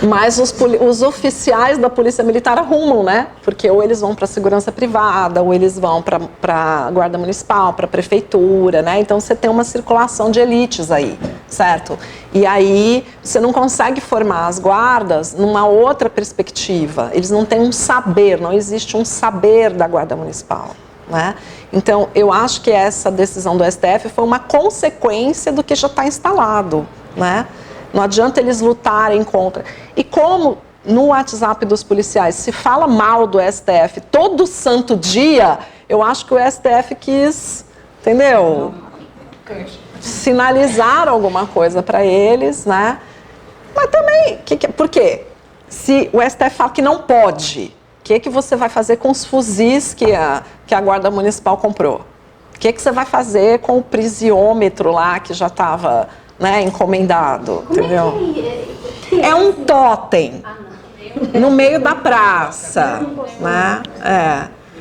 Mas os oficiais da Polícia Militar arrumam, né? Porque ou eles vão para a segurança privada, ou eles vão para a Guarda Municipal, para a Prefeitura, né? Então você tem uma circulação de elites aí, certo? E aí você não consegue formar as guardas numa outra perspectiva. Eles não têm um saber, não existe um saber da Guarda Municipal, né? Então eu acho que essa decisão do STF foi uma consequência do que já está instalado, né? Não adianta eles lutarem contra. E como no WhatsApp dos policiais se fala mal do STF todo santo dia, eu acho que o STF quis, entendeu? Sinalizar alguma coisa para eles, né? Mas também, por quê? Se o STF fala que não pode, o que você vai fazer com os fuzis que a Guarda Municipal comprou? O que você vai fazer com o prisiômetro lá que já estava... né, encomendado, entendeu? É um totem no meio da praça, né?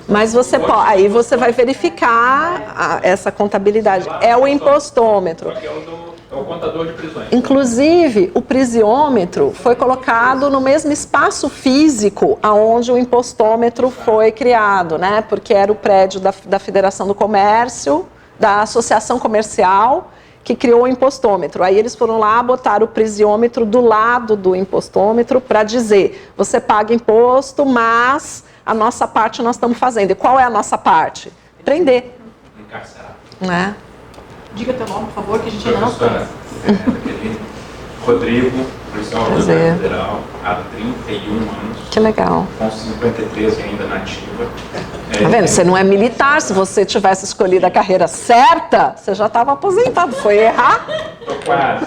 Mas você pode, aí você vai verificar essa contabilidade. É o impostômetro. É o contador de prisões. Inclusive, o prisiômetro foi colocado no mesmo espaço físico aonde o impostômetro foi criado, né? Porque era o prédio da Federação do Comércio, da Associação Comercial, que criou o impostômetro. Aí eles foram lá, botaram o prisiômetro do lado do impostômetro para dizer, você paga imposto, mas a nossa parte nós estamos fazendo. E qual é a nossa parte? Prender. Encarcerar. Né? Diga teu nome, por favor, que a gente ainda não Professora, Rodrigo, policial rodoviário federal, há 31 anos. Que legal. Com 53 ainda na ativa. Tá vendo? Você não é militar. Se você tivesse escolhido a carreira certa, você já estava aposentado. Foi errar? Estou quase.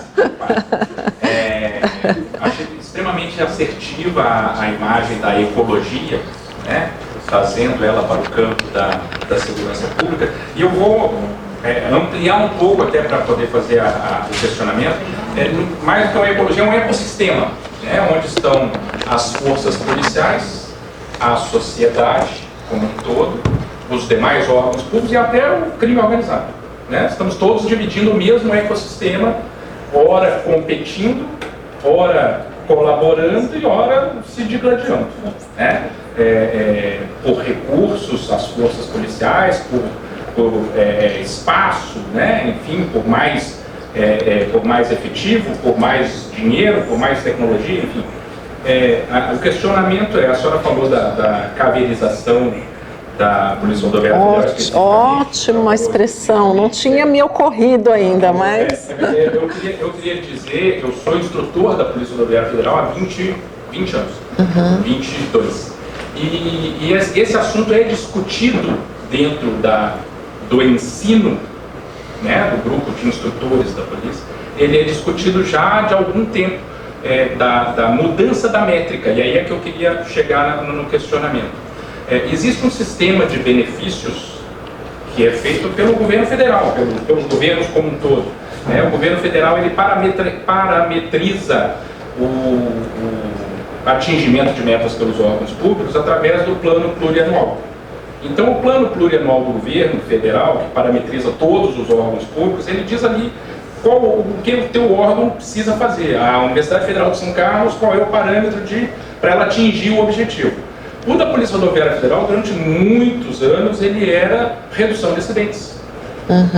Achei extremamente assertiva a imagem da ecologia, né? Trazendo ela para o campo da segurança pública. E eu vou ampliar um pouco até para poder fazer o questionamento. Mais do que uma ecologia, é um ecossistema, né? Onde estão as forças policiais, a sociedade como um todo, os demais órgãos públicos e até o crime organizado, né? Estamos todos dividindo o mesmo ecossistema, ora competindo, ora colaborando e ora se digladiando, né? Por recursos, as forças policiais, por espaço, né? Enfim, por mais efetivo, por mais dinheiro, por mais tecnologia, enfim. O questionamento a senhora falou da caverização da Polícia Rodoviária Federal. Ótima expressão, não tinha me ocorrido ainda, mas... Eu queria dizer, eu sou instrutor da Polícia Rodoviária Federal há 20 anos, 22. E esse assunto é discutido dentro do ensino, né, do grupo de instrutores da polícia. Ele é discutido já de algum tempo, da mudança da métrica, e aí é que eu queria chegar no questionamento. Existe um sistema de benefícios que é feito pelo governo federal, pelos governos como um todo. O governo federal ele parametriza o atingimento de metas pelos órgãos públicos através do plano plurianual. Então, o plano plurianual do governo federal, que parametriza todos os órgãos públicos, ele diz ali o que o teu órgão precisa fazer. A Universidade Federal de São Carlos, qual é o parâmetro para ela atingir o objetivo. O da Polícia Rodoviária Federal, durante muitos anos, ele era redução de acidentes.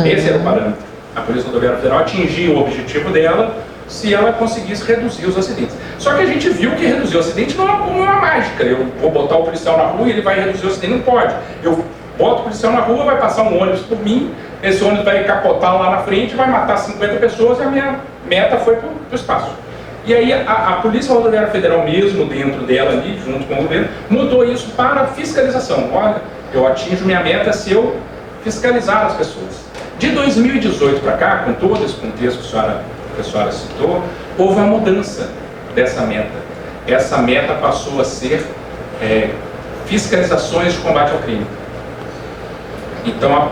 Esse era o parâmetro. A Polícia Rodoviária Federal atingia o objetivo dela se ela conseguisse reduzir os acidentes. Só que a gente viu que reduzir o acidente não é uma mágica. Eu vou botar o policial na rua e ele vai reduzir o acidente. Não pode. Eu Bota o policial na rua, vai passar um ônibus por mim, esse ônibus vai capotar lá na frente, vai matar 50 pessoas e a minha meta foi para o espaço. E aí a Polícia Rodoviária Federal mesmo, dentro dela ali, junto com o governo, mudou isso para fiscalização. Olha, eu atinjo minha meta se eu fiscalizar as pessoas. De 2018 para cá, com todo esse contexto que a senhora citou, houve uma mudança dessa meta. Essa meta passou a ser fiscalizações de combate ao crime. Então,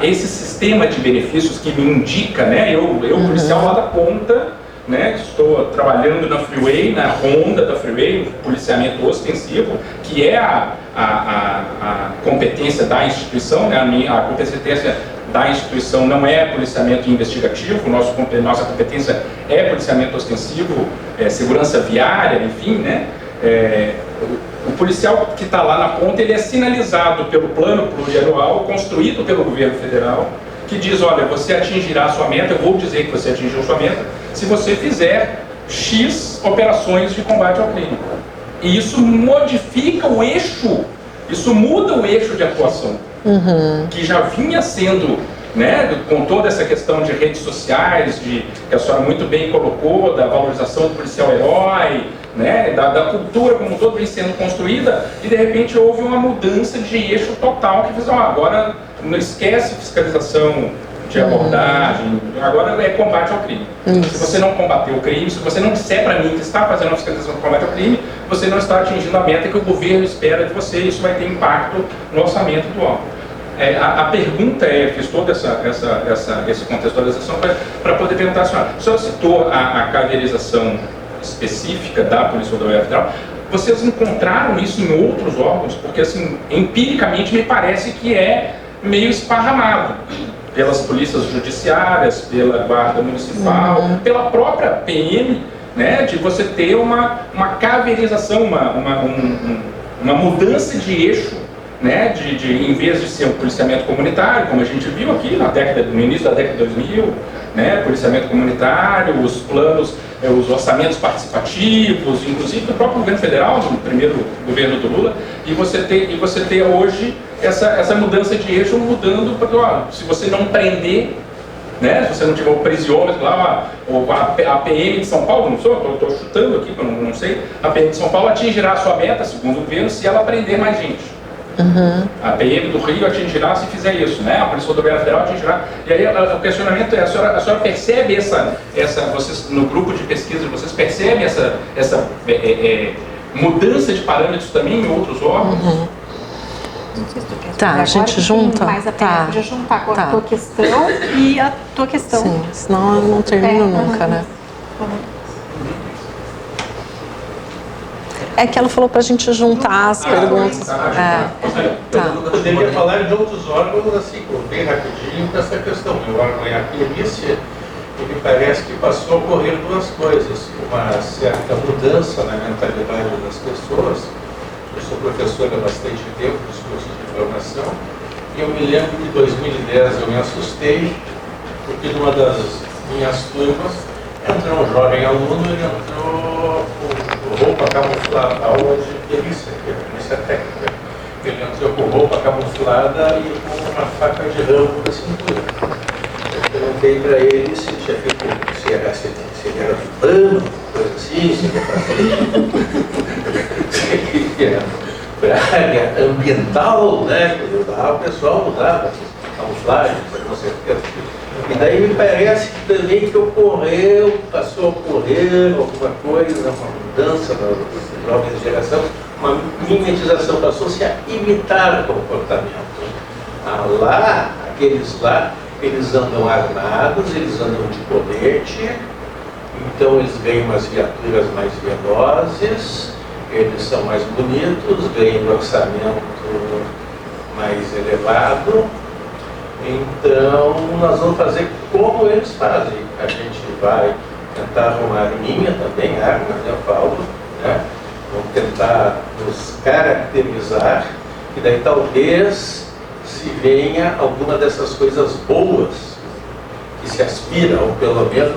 esse sistema de benefícios que me indica, né, eu policial lá da ponta, né, estou trabalhando na Freeway, na ronda da Freeway, policiamento ostensivo, que é a competência da instituição, né, a competência da instituição não é policiamento investigativo, nossa competência é policiamento ostensivo, segurança viária, enfim, né. O policial que está lá na ponta, ele é sinalizado pelo plano plurianual, construído pelo governo federal, que diz, olha, você atingirá a sua meta, eu vou dizer que você atingiu a sua meta, se você fizer X operações de combate ao crime. E isso modifica o eixo, isso muda o eixo de atuação, que já vinha sendo, né, com toda essa questão de redes sociais, que a senhora muito bem colocou, da valorização do policial herói, né, da cultura como um todo vem sendo construída, e de repente houve uma mudança de eixo total, que fez, agora não esquece fiscalização de abordagem, agora é combate ao crime. Se você não combater o crime, se você não disser para mim que está fazendo uma fiscalização de combate ao crime, você não está atingindo a meta que o governo espera de você, e isso vai ter impacto no orçamento do órgão. A pergunta fiz toda essa contextualização para poder perguntar à senhora. A senhora citou a cadeirização específica da Polícia Rodoviária Federal. Vocês encontraram isso em outros órgãos? Porque, assim, empiricamente me parece que é meio esparramado pelas polícias judiciárias, pela Guarda Municipal, pela própria PM, né, de você ter uma caveirização, uma mudança de eixo, né, em vez de ser um policiamento comunitário, como a gente viu aqui no início da década de 2000, né, policiamento comunitário, os planos, os orçamentos participativos, inclusive do próprio governo federal, no primeiro governo do Lula, e você ter hoje essa mudança de eixo mudando, porque se você não prender, né, se você não tiver o prisiômetro lá, a PM de São Paulo, não sou, estou chutando aqui, não sei, a PM de São Paulo atingirá a sua meta, segundo o governo, se ela prender mais gente. A PM do Rio atingirá se fizer isso, né? A Polícia Rodoviária Federal atingirá. E aí o questionamento é, a senhora percebe vocês, no grupo de pesquisa, vocês percebem essa mudança de parâmetros também em outros órgãos? Tá, a gente junta. Mais a pena, podia juntar com a tua questão e a tua questão. Sim, senão eu não termino nunca, né? É que ela falou pra gente juntar as perguntas. Eu poderia falar de outros órgãos, assim, bem rapidinho, dessa questão. O órgão é a perícia, e me parece que passou a ocorrer duas coisas. Uma certa mudança na mentalidade das pessoas. Eu sou professor há bastante tempo dos cursos de formação, e eu me lembro que em 2010 eu me assustei, porque numa das minhas turmas entrou um jovem aluno, ele entrou com roupa camuflada, aula de perícia, que é perícia técnica. Ele entrou com roupa camuflada e com uma faca de ramo na cintura. Eu perguntei para ele se tinha feito, se ele era fulano, coisa assim, se ele era para área ambiental, né? O pessoal usava camuflagem, com certeza. E daí me parece que também que passou a ocorrer alguma coisa, uma mudança nas jovens gerações, uma mimetização, passou-se a imitar o comportamento. Aqueles lá, eles andam armados, eles andam de colete, então eles ganham umas viaturas mais velozes, eles são mais bonitos, ganham um orçamento mais elevado. Então, nós vamos fazer como eles fazem. A gente vai tentar arrumar minha também, arma, né, Paulo, né? Vamos tentar nos caracterizar, e daí talvez se venha alguma dessas coisas boas que se aspira, ou pelo menos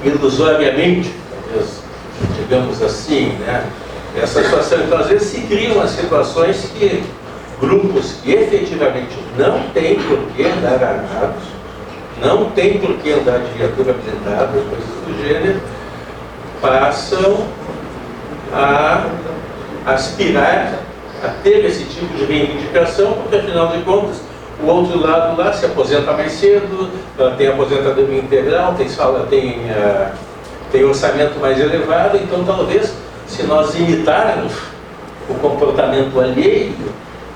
ilusoriamente, talvez, digamos assim, né? Essa situação. Então, às vezes se criam as situações que grupos que efetivamente não têm por que andar armados, não têm por que andar de viatura blindada, coisas do gênero, passam a aspirar a ter esse tipo de reivindicação, porque afinal de contas o outro lado lá se aposenta mais cedo, tem aposentadoria integral, tem orçamento mais elevado, então talvez se nós imitarmos o comportamento alheio,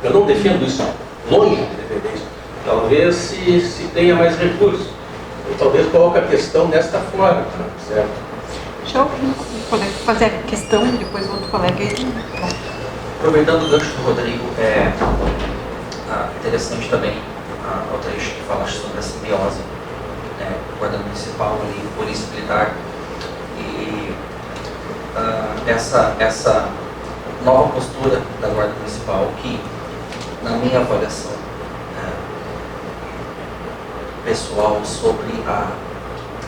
eu não defendo isso, longe de defender isso, talvez se tenha mais recursos. Eu talvez coloque a questão desta forma, certo? Deixa eu fazer a questão, depois o outro colega. Aproveitando o gancho do Rodrigo, interessante também o trecho que falaste sobre a simbiose, Guarda Municipal e Polícia Militar, e essa nova postura da Guarda Municipal que, na minha avaliação pessoal sobre a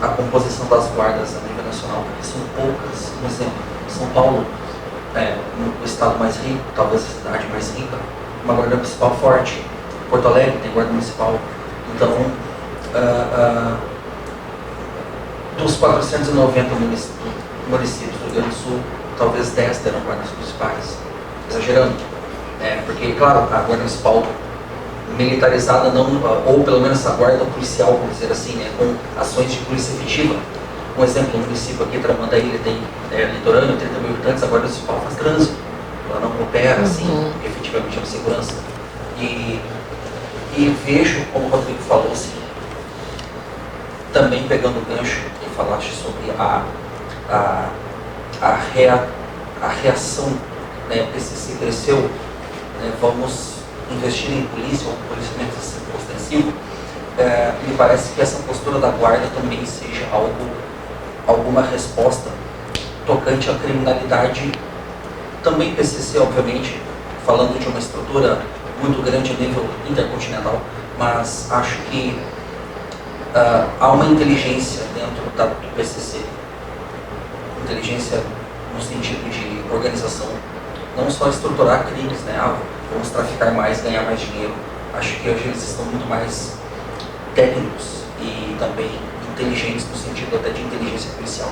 composição das guardas a nível nacional, porque são poucas. Um exemplo, São Paulo, o estado mais rico, talvez a cidade mais rica, uma guarda municipal forte. Porto Alegre tem guarda municipal. Então, dos 490 municípios do Rio Grande do Sul, talvez 10 terão guardas municipais. Exagerando. Porque, claro, a guarda municipal militarizada, não, ou pelo menos a guarda policial, vamos dizer assim, com ações de polícia efetiva. Um exemplo, um município aqui, Tramandaí, ele tem litorâneo, 30 mil habitantes, a guarda municipal faz trânsito. Ela não opera, assim, efetivamente na segurança. E vejo, como o Rodrigo falou, assim, também pegando o gancho que falaste sobre a reação, o PCC cresceu, vamos investir em polícia, ou policiamento ostensivo, me parece que essa postura da guarda também seja alguma resposta tocante à criminalidade, também PCC, obviamente, falando de uma estrutura muito grande a nível intercontinental, mas acho que há uma inteligência dentro do PCC, inteligência no sentido de organização, não só estruturar crimes, vamos traficar mais, ganhar mais dinheiro. Acho que hoje eles estão muito mais técnicos e também inteligentes no sentido até de inteligência policial,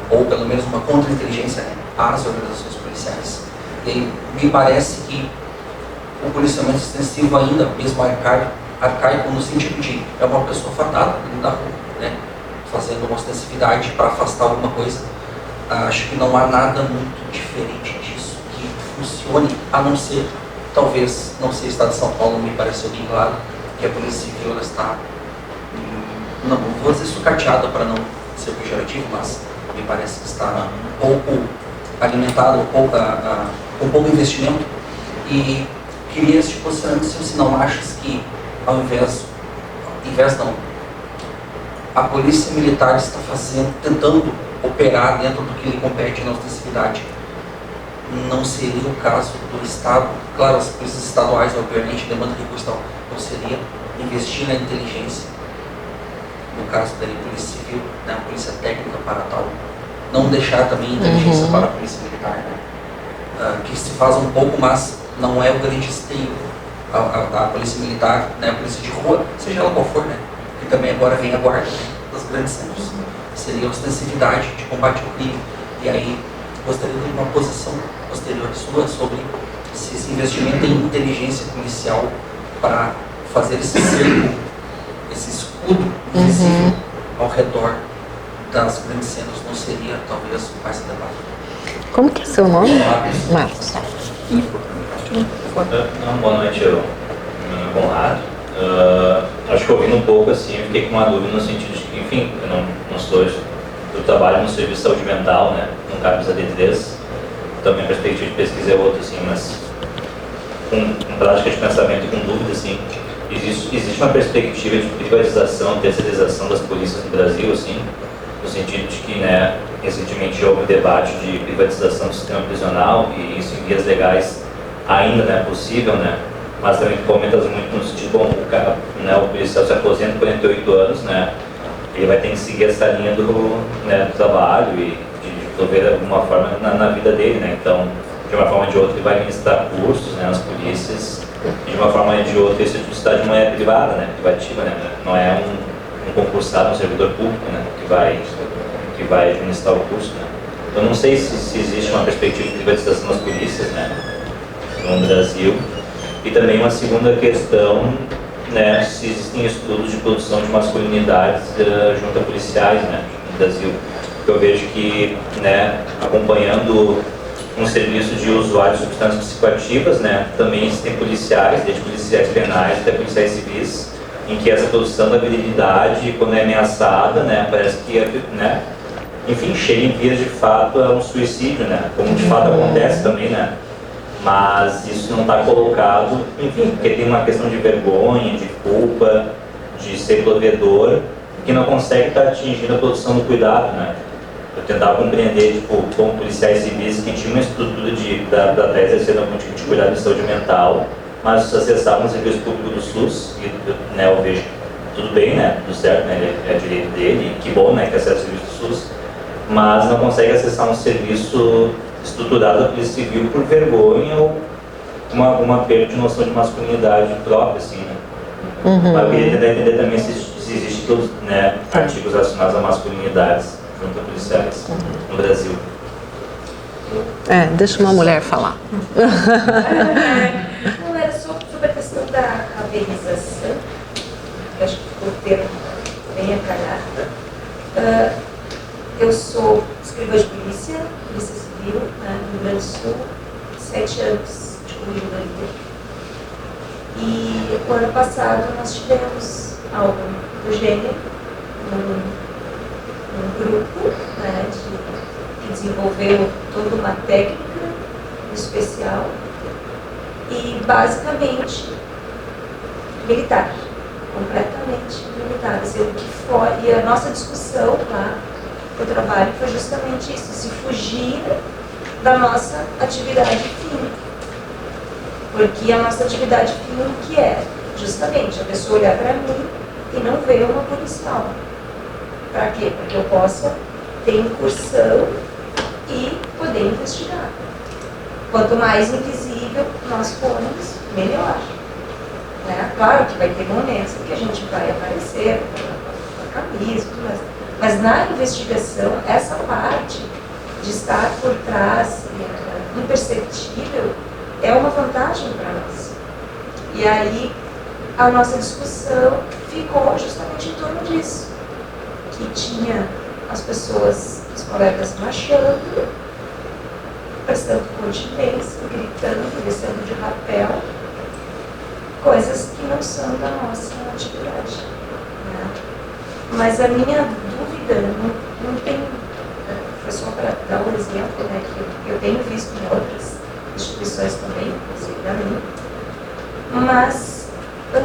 ou pelo menos uma contra-inteligência às organizações policiais. E me parece que o policiamento extensivo ainda, mesmo arcaico no sentido de uma pessoa fardada na rua, fazendo uma ostensividade para afastar alguma coisa. Acho que não há nada muito diferente disso que funcione, a não ser, talvez, não sei, o Estado de São Paulo me pareceu bem claro, que a Polícia Civil ela está, não vou dizer sucateada para não ser pejorativo, mas me parece que está um pouco alimentada, com pouco investimento. E queria este posicionamento se não achas que, ao invés não, a Polícia Militar está tentando operar dentro do que lhe compete na ostensividade. Não seria o caso do Estado, claro, as polícias estaduais, obviamente, demandam recursos, não seria investir na inteligência, no caso da Polícia Civil, a Polícia Técnica para tal, não deixar também inteligência para a Polícia Militar, que se faz um pouco, mas não é o grande esteio. A Polícia Militar, a Polícia de Rua, seja ela qual for, que também agora vem a guarda das grandes centros. Seria a ostensividade de combate ao crime. E aí, gostaria de uma posição posterior sua sobre esse investimento em inteligência policial para fazer esse cerco, esse escudo invisível ao redor das grandes centros não seria, talvez, o mais adequado. Como que é seu nome? Marcos. Boa noite, meu nome é Conrado. Acho que ouvindo um pouco assim, eu fiquei com uma dúvida no sentido de que, enfim, eu não sou, eu trabalho no serviço de saúde mental, no CAPES AD3, também a perspectiva de pesquisa é outra, assim, mas com prática de pensamento e com dúvida, assim, existe uma perspectiva de privatização, terceirização das polícias no Brasil, assim, no sentido de que, recentemente houve um debate de privatização do sistema prisional e isso em vias legais ainda não é possível, mas também comentas muito no sentido, bom, o policial se aposenta com 48 anos, ele vai ter que seguir essa linha do trabalho e de resolver de alguma forma na vida dele, então de uma forma ou de outra, ele vai ministrar cursos, né, nas polícias, e de uma forma ou de outra, essa universidade não é privada, né, privativa, né, não é um concursado, um servidor público, né, que vai administrar o curso, né. Eu não sei se existe uma perspectiva de privatização das polícias, né, no Brasil. E também uma segunda questão, né, se existem estudos de produção de masculinidades junto a policiais, né, no Brasil. Eu vejo que, né, acompanhando um serviço de usuários de substâncias psicoativas, né, também existem policiais, desde policiais penais até policiais civis, em que essa produção da virilidade, quando é ameaçada, né, parece que, né, enfim, chega em vias de fato a um suicídio, né, como de fato acontece também, né, mas isso não está colocado, enfim, porque tem uma questão de vergonha, de culpa, de ser provedor, que não consegue estar atingindo a produção do cuidado, né. Eu tentava compreender, tipo, como policiais civis que tinham uma estrutura da exercer algum tipo de cuidado de saúde mental, mas acessavam o serviço público do SUS, e, né, eu vejo tudo bem, né, tudo certo, né, é direito dele, que bom, né, que acessa o serviço do SUS, mas não consegue acessar um serviço estruturado da Polícia Civil por vergonha ou uma perda de noção de masculinidade própria, assim, né. Mas eu queria tentar entender também se existe todos, né, artigos relacionados a masculinidades junto a policiais no Brasil. Deixa uma mulher falar. Não, era sobre a questão da rabenização, que acho que ficou o termo bem acalhado. Eu sou escrivã de polícia civil, né, no Rio Grande do Sul, 7 anos de corredoria. E o ano passado nós tivemos algo do gênero, um grupo, né, que desenvolveu toda uma técnica especial e basicamente militar, completamente militar. Assim, o que for, e a nossa discussão lá no trabalho foi justamente isso, se fugir da nossa atividade fim. Porque a nossa atividade fim o que é? Justamente a pessoa olhar para mim e não ver uma policial. Para quê? Para que eu possa ter incursão e poder investigar. Quanto mais invisível nós formos, melhor. Né? Claro que vai ter momentos que a gente vai aparecer com a camisa, tudo mais. Mas na investigação, essa parte de estar por trás, imperceptível, é uma vantagem para nós. E aí, a nossa discussão ficou justamente em torno disso. Que tinha as pessoas, os colegas marchando, prestando continência, gritando, descendo de rapel, coisas que não são da nossa atividade. Né? Mas a minha dúvida não tem, foi só para dar um exemplo, né, que eu tenho visto em outras instituições também, inclusive a mim, mas eu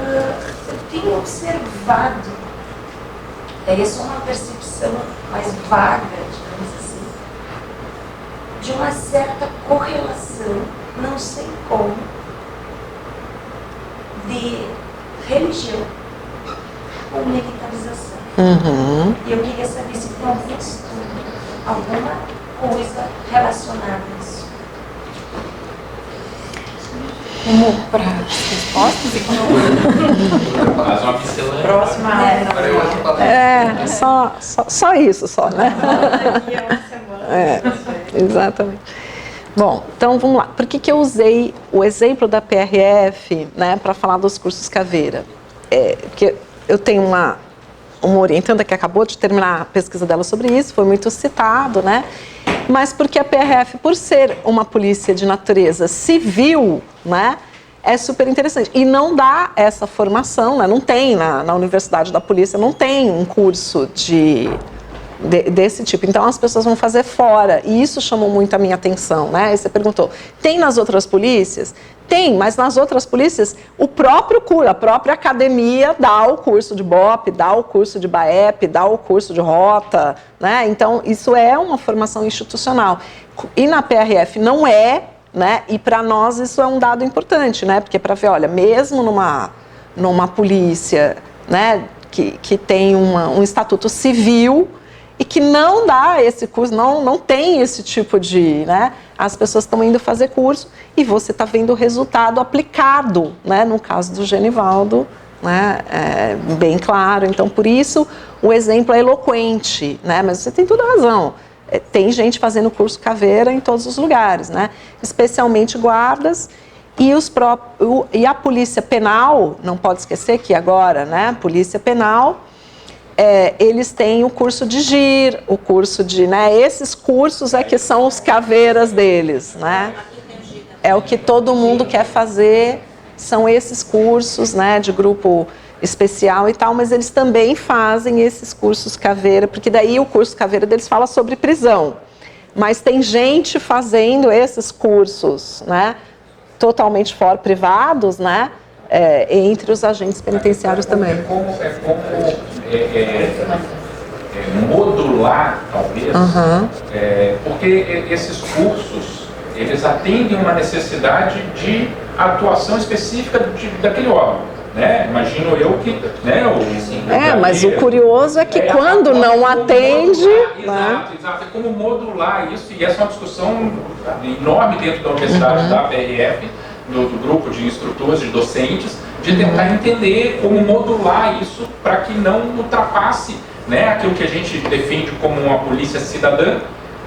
tenho observado, é só uma percepção mais vaga, digamos assim, de uma certa correlação, não sei como, de religião ou militarização. E eu queria saber se tem algum estudo, alguma coisa relacionada a isso. Vamos para as respostas? Faz uma pincelada. Próxima Só isso, só, né? Exatamente. Bom, então vamos lá. Por que eu usei o exemplo da PRF, né, para falar dos cursos Caveira? Porque eu tenho uma orientanda que acabou de terminar a pesquisa dela sobre isso, foi muito citado, né? Mas porque a PRF, por ser uma polícia de natureza civil, né, é super interessante. E não dá essa formação, né? Não tem na Universidade da Polícia, não tem um curso desse tipo. Então as pessoas vão fazer fora. E isso chamou muito a minha atenção, né? E você perguntou, tem nas outras polícias? Tem, mas nas outras polícias, o próprio curso, a própria academia dá o curso de BOP, dá o curso de BAEP, dá o curso de rota, né? Então, isso é uma formação institucional. E na PRF não é, né? E para nós isso é um dado importante, né? Porque para ver, olha, mesmo numa polícia, né, que tem um estatuto civil, e que não dá esse curso, não tem esse tipo de, né? As pessoas estão indo fazer curso e você está vendo o resultado aplicado, né? No caso do Genivaldo, né? É bem claro. Então, por isso, o exemplo é eloquente, né? Mas você tem toda a razão. Tem gente fazendo curso caveira em todos os lugares, né? Especialmente guardas e a polícia penal, não pode esquecer que agora, né? Polícia penal, eles têm o curso de GIR, o curso de, né? Esses cursos é que são os caveiras deles, né? É o que todo mundo quer fazer, são esses cursos, né? De grupo especial e tal, mas eles também fazem esses cursos caveira, porque daí o curso caveira deles fala sobre prisão. Mas tem gente fazendo esses cursos, né? Totalmente fora, privados, né? Entre os agentes penitenciários também. Modular, talvez, porque esses cursos, eles atendem uma necessidade de atuação específica daquele órgão, né? Imagino eu que, né, mas o curioso é que quando não atende... Exato, é como modular isso, e essa é uma discussão enorme dentro da universidade, da PRF, do grupo de instrutores, de docentes, de tentar entender como modular isso para que não ultrapasse, né, aquilo que a gente defende como uma polícia cidadã,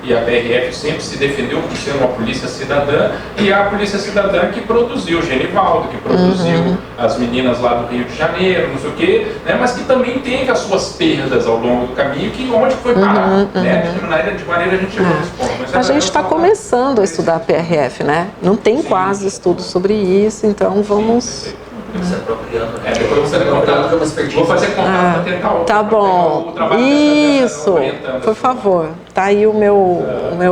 e a PRF sempre se defendeu como sendo uma polícia cidadã, e a polícia cidadã que produziu o Genivaldo, que produziu as meninas lá do Rio de Janeiro, não sei o quê, né, mas que também teve as suas perdas ao longo do caminho, que onde foi parar, né, de maneira a gente chegou nesse ponto. Mas a gente está começando a estudar a PRF, né? Não tem quase estudo sobre isso, então vamos... Se apropriando. Depois você vai contar, vou fazer contato para tentar tá bom. Isso, por favor. Tá aí o meu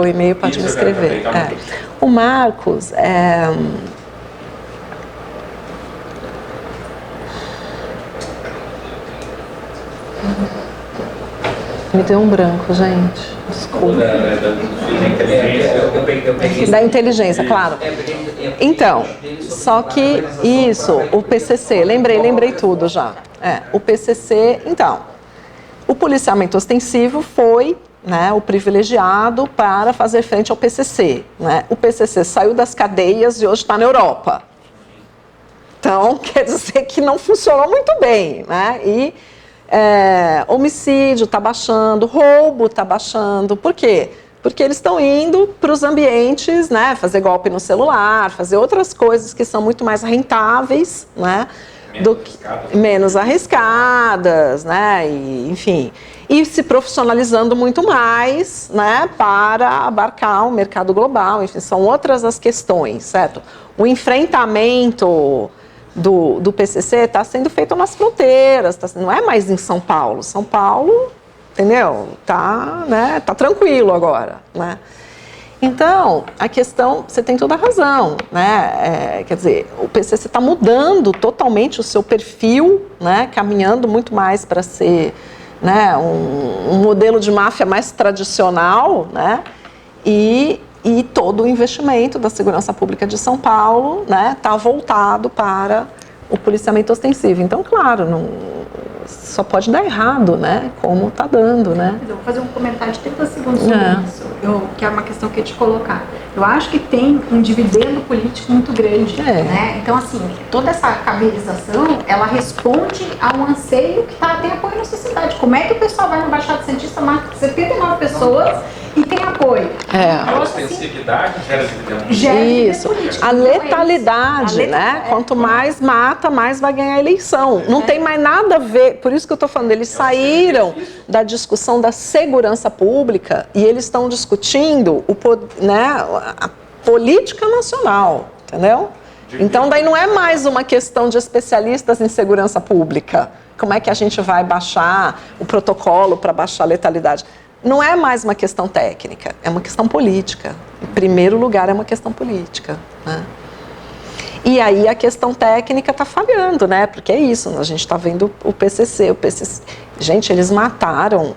e-mail, pode me escrever. O Marcos me deu um branco, gente. Desculpa. Da inteligência, claro. Então, só que isso, o PCC, lembrei tudo já. O PCC, então, o policiamento ostensivo foi, né, o privilegiado para fazer frente ao PCC, né? O PCC saiu das cadeias e hoje está na Europa. Então, quer dizer que não funcionou muito bem, né? E homicídio está baixando, roubo está baixando. Por quê? Porque eles estão indo para os ambientes, né, fazer golpe no celular, fazer outras coisas que são muito mais rentáveis, né, menos arriscadas, né, e, enfim, e se profissionalizando muito mais, né, para abarcar o mercado global. Enfim, são outras as questões, certo? O enfrentamento do PCC está sendo feito nas fronteiras, não é mais em São Paulo. São Paulo, entendeu? Tá tranquilo agora, né? Então, a questão, você tem toda a razão, né? Quer dizer, o PCC está mudando totalmente o seu perfil, né? Caminhando muito mais para ser, né, um modelo de máfia mais tradicional, né? E todo o investimento da segurança pública de São Paulo, né, está voltado para o policiamento ostensivo. Então, claro, só pode dar errado, né, como está dando, né. Eu vou fazer um comentário de 30 segundos sobre isso, que é uma questão que eu ia te colocar. Eu acho que tem um dividendo político muito grande, né? Então, assim, toda essa cabeirização, ela responde a um anseio que tem apoio na sociedade. Como é que o pessoal vai na Baixada Santista, mata 79 pessoas e tem apoio? A ostensividade gera isso, a letalidade, né? Quanto mais mata, mais vai ganhar a eleição. Não tem mais nada a ver, por isso que eu estou falando, eles saíram da discussão da segurança pública e eles estão discutindo a política nacional, entendeu? Então, daí não é mais uma questão de especialistas em segurança pública. Como é que a gente vai baixar o protocolo para baixar a letalidade? Não é mais uma questão técnica, é uma questão política. Em primeiro lugar, é uma questão política, né? E aí a questão técnica está falhando, né? Porque é isso, a gente está vendo o PCC. Gente, eles mataram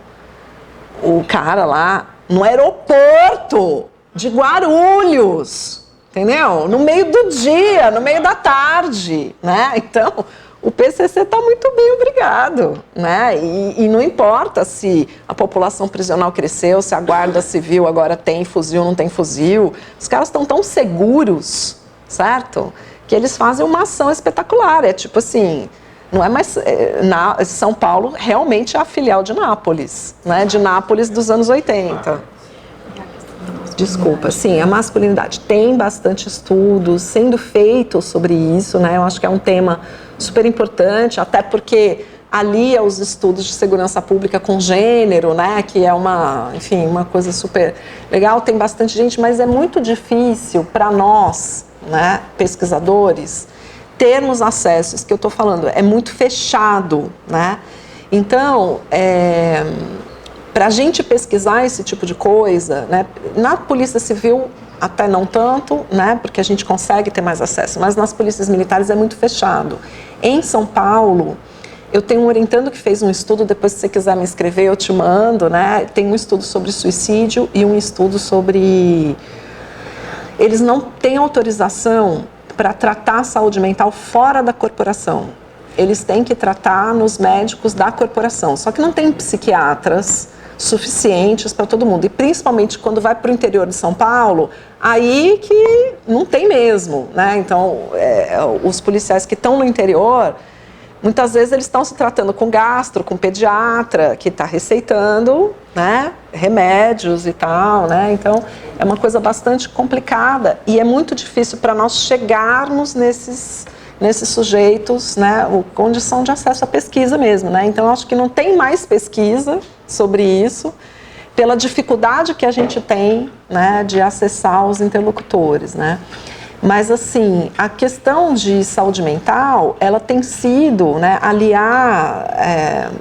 o cara lá no aeroporto de Guarulhos, entendeu? No meio do dia, no meio da tarde, né? Então, o PCC está muito bem, obrigado. pesado, né? E não importa se a população prisional cresceu, se a guarda civil agora tem fuzil, não tem fuzil. Os caras estão tão seguros, certo? Que eles fazem uma ação espetacular. É tipo assim, não é mais... São Paulo realmente é a filial de Nápoles, né? De Nápoles dos anos 80. Desculpa, sim, a masculinidade. Tem bastante estudos sendo feitos sobre isso, né? Eu acho que é um tema super importante, até porque alia os estudos de segurança pública com gênero, né? Que é uma coisa super legal. Tem bastante gente, mas é muito difícil para nós, né, pesquisadores, termos acessos, que eu estou falando, é muito fechado, né? Então, para a gente pesquisar esse tipo de coisa, né, na Polícia Civil até não tanto, né, porque a gente consegue ter mais acesso, mas nas polícias militares é muito fechado. Em São Paulo, eu tenho um orientando que fez um estudo, depois se você quiser me escrever eu te mando, né, tem um estudo sobre suicídio e um estudo sobre... Eles não têm autorização para tratar a saúde mental fora da corporação. Eles têm que tratar nos médicos da corporação, só que não tem psiquiatras suficientes para todo mundo, e principalmente quando vai para o interior de São Paulo, aí que não tem mesmo, né? Então, os policiais que estão no interior, muitas vezes eles estão se tratando com gastro, com pediatra, que está receitando, né, remédios e tal, né? Então, é uma coisa bastante complicada e é muito difícil para nós chegarmos nesses sujeitos, né, condição de acesso à pesquisa mesmo, né? Então, eu acho que não tem mais pesquisa sobre isso, pela dificuldade que a gente tem, né, de acessar os interlocutores, né? Mas, assim, a questão de saúde mental, ela tem sido, né, aliar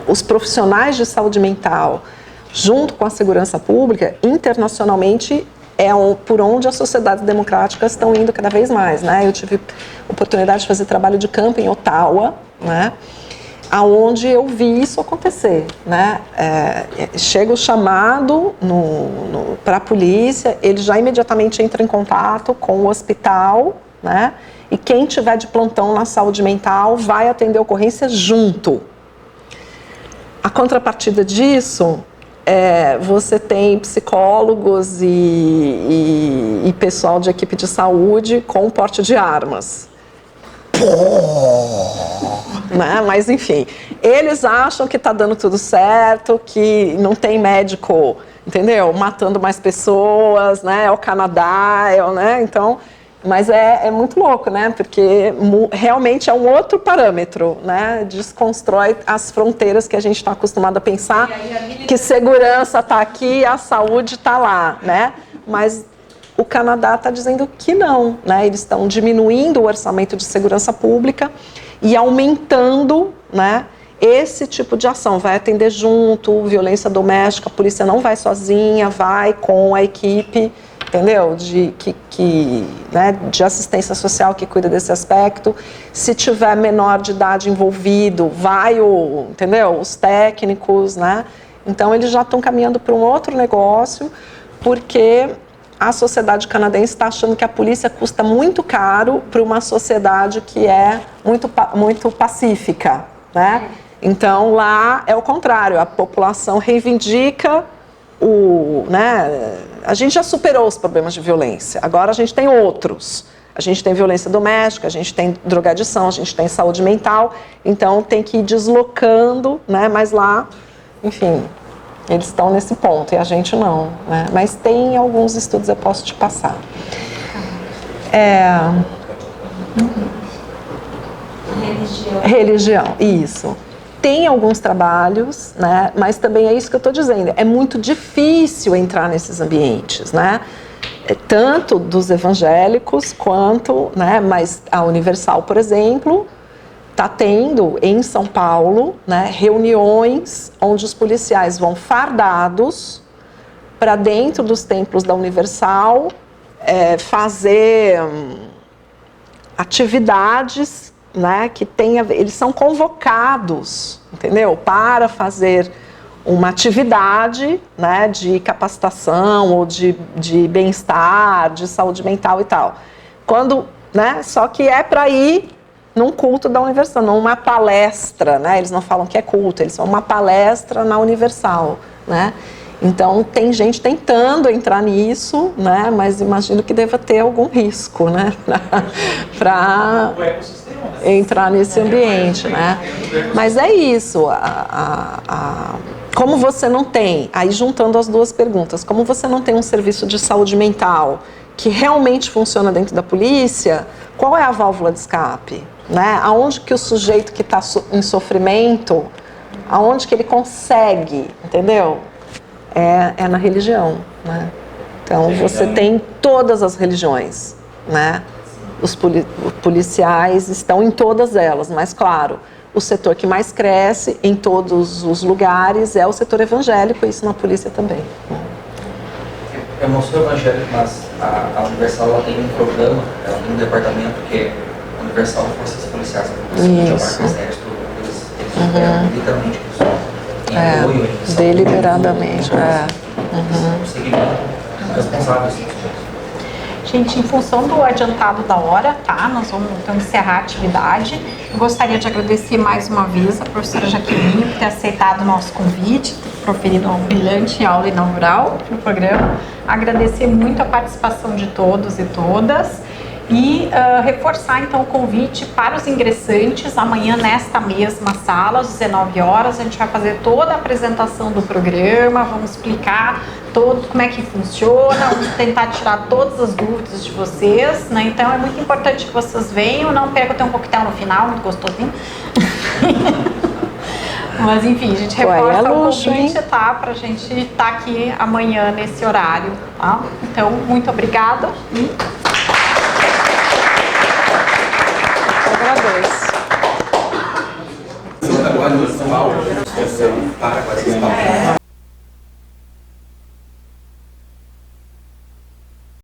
os profissionais de saúde mental junto com a segurança pública, internacionalmente, por onde as sociedades democráticas estão indo cada vez mais, né? Eu tive oportunidade de fazer trabalho de campo em Ottawa, né? Aonde eu vi isso acontecer, né? Chega o chamado para a polícia, ele já imediatamente entra em contato com o hospital, né? E quem tiver de plantão na saúde mental vai atender a ocorrência junto. A contrapartida disso você tem psicólogos e pessoal de equipe de saúde com porte de armas. Né? Mas, enfim, eles acham que está dando tudo certo, que não tem médico, entendeu? Matando mais pessoas, né? É o Canadá, né? Então, mas é muito louco, né? Porque realmente é um outro parâmetro, né? Desconstrói as fronteiras que a gente está acostumado a pensar, que segurança está aqui, a saúde está lá, né? Mas o Canadá está dizendo que não, né? Eles estão diminuindo o orçamento de segurança pública e aumentando, né, esse tipo de ação. Vai atender junto, violência doméstica, a polícia não vai sozinha, vai com a equipe, entendeu? De assistência social que cuida desse aspecto. Se tiver menor de idade envolvido, vai entendeu? Os técnicos, né? Então eles já estão caminhando para um outro negócio, porque a sociedade canadense está achando que a polícia custa muito caro para uma sociedade que é muito pacífica, né? Então, lá é o contrário, a população reivindica né? A gente já superou os problemas de violência, agora a gente tem outros. A gente tem violência doméstica, a gente tem drogadição, a gente tem saúde mental, então tem que ir deslocando, né? Mas lá, enfim... Eles estão nesse ponto e a gente não, né? Mas tem alguns estudos, eu posso te passar. Religião, isso. Tem alguns trabalhos, né? Mas também é isso que eu estou dizendo. É muito difícil entrar nesses ambientes, né? Tanto dos evangélicos quanto, né? Mas a Universal, por exemplo, está tendo em São Paulo, né, reuniões onde os policiais vão fardados para dentro dos templos da Universal fazer atividades, né, que eles são convocados, entendeu? Para fazer uma atividade, né, de capacitação ou de bem-estar, de saúde mental e tal. Né, só que é para ir num culto da Universal, não uma palestra, né? Eles não falam que é culto, eles são uma palestra na Universal, né? Então, tem gente tentando entrar nisso, né? Mas imagino que deva ter algum risco, né? Para entrar nesse ambiente, né? Mas é isso. Como você não tem, aí juntando as duas perguntas, como você não tem um serviço de saúde mental que realmente funciona dentro da polícia, qual é a válvula de escape? Né? Aonde que o sujeito que está em sofrimento, aonde que ele consegue, entendeu? É na religião, né? Então você tem todas as religiões, né? Os policiais estão em todas elas, mas claro, o setor que mais cresce em todos os lugares é o setor evangélico, isso na polícia também. Eu não sou evangélico, mas a Universal ela tem um programa, ela tem um departamento que é Universal Forças Policiais, isso. Eles operam literalmente isso. Em apoio, deliberadamente. O segmento responsável. Gente, em função do adiantado da hora, tá? Nós vamos então encerrar a atividade. Eu gostaria de agradecer mais uma vez a professora Jaqueline por ter aceitado o nosso convite, ter proferido uma brilhante aula inaugural no programa. Agradecer muito a participação de todos e todas. E reforçar então o convite para os ingressantes. Amanhã nesta mesma sala, às 19 horas, a gente vai fazer toda a apresentação do programa, vamos explicar como é que funciona, vamos tentar tirar todas as dúvidas de vocês, né? Então é muito importante que vocês venham, não percam, tem um coquetel no final, muito gostosinho. Mas enfim, a gente reforça o convite, tá? Pra gente estar aqui amanhã nesse horário, tá? Então, muito obrigada e agradeço.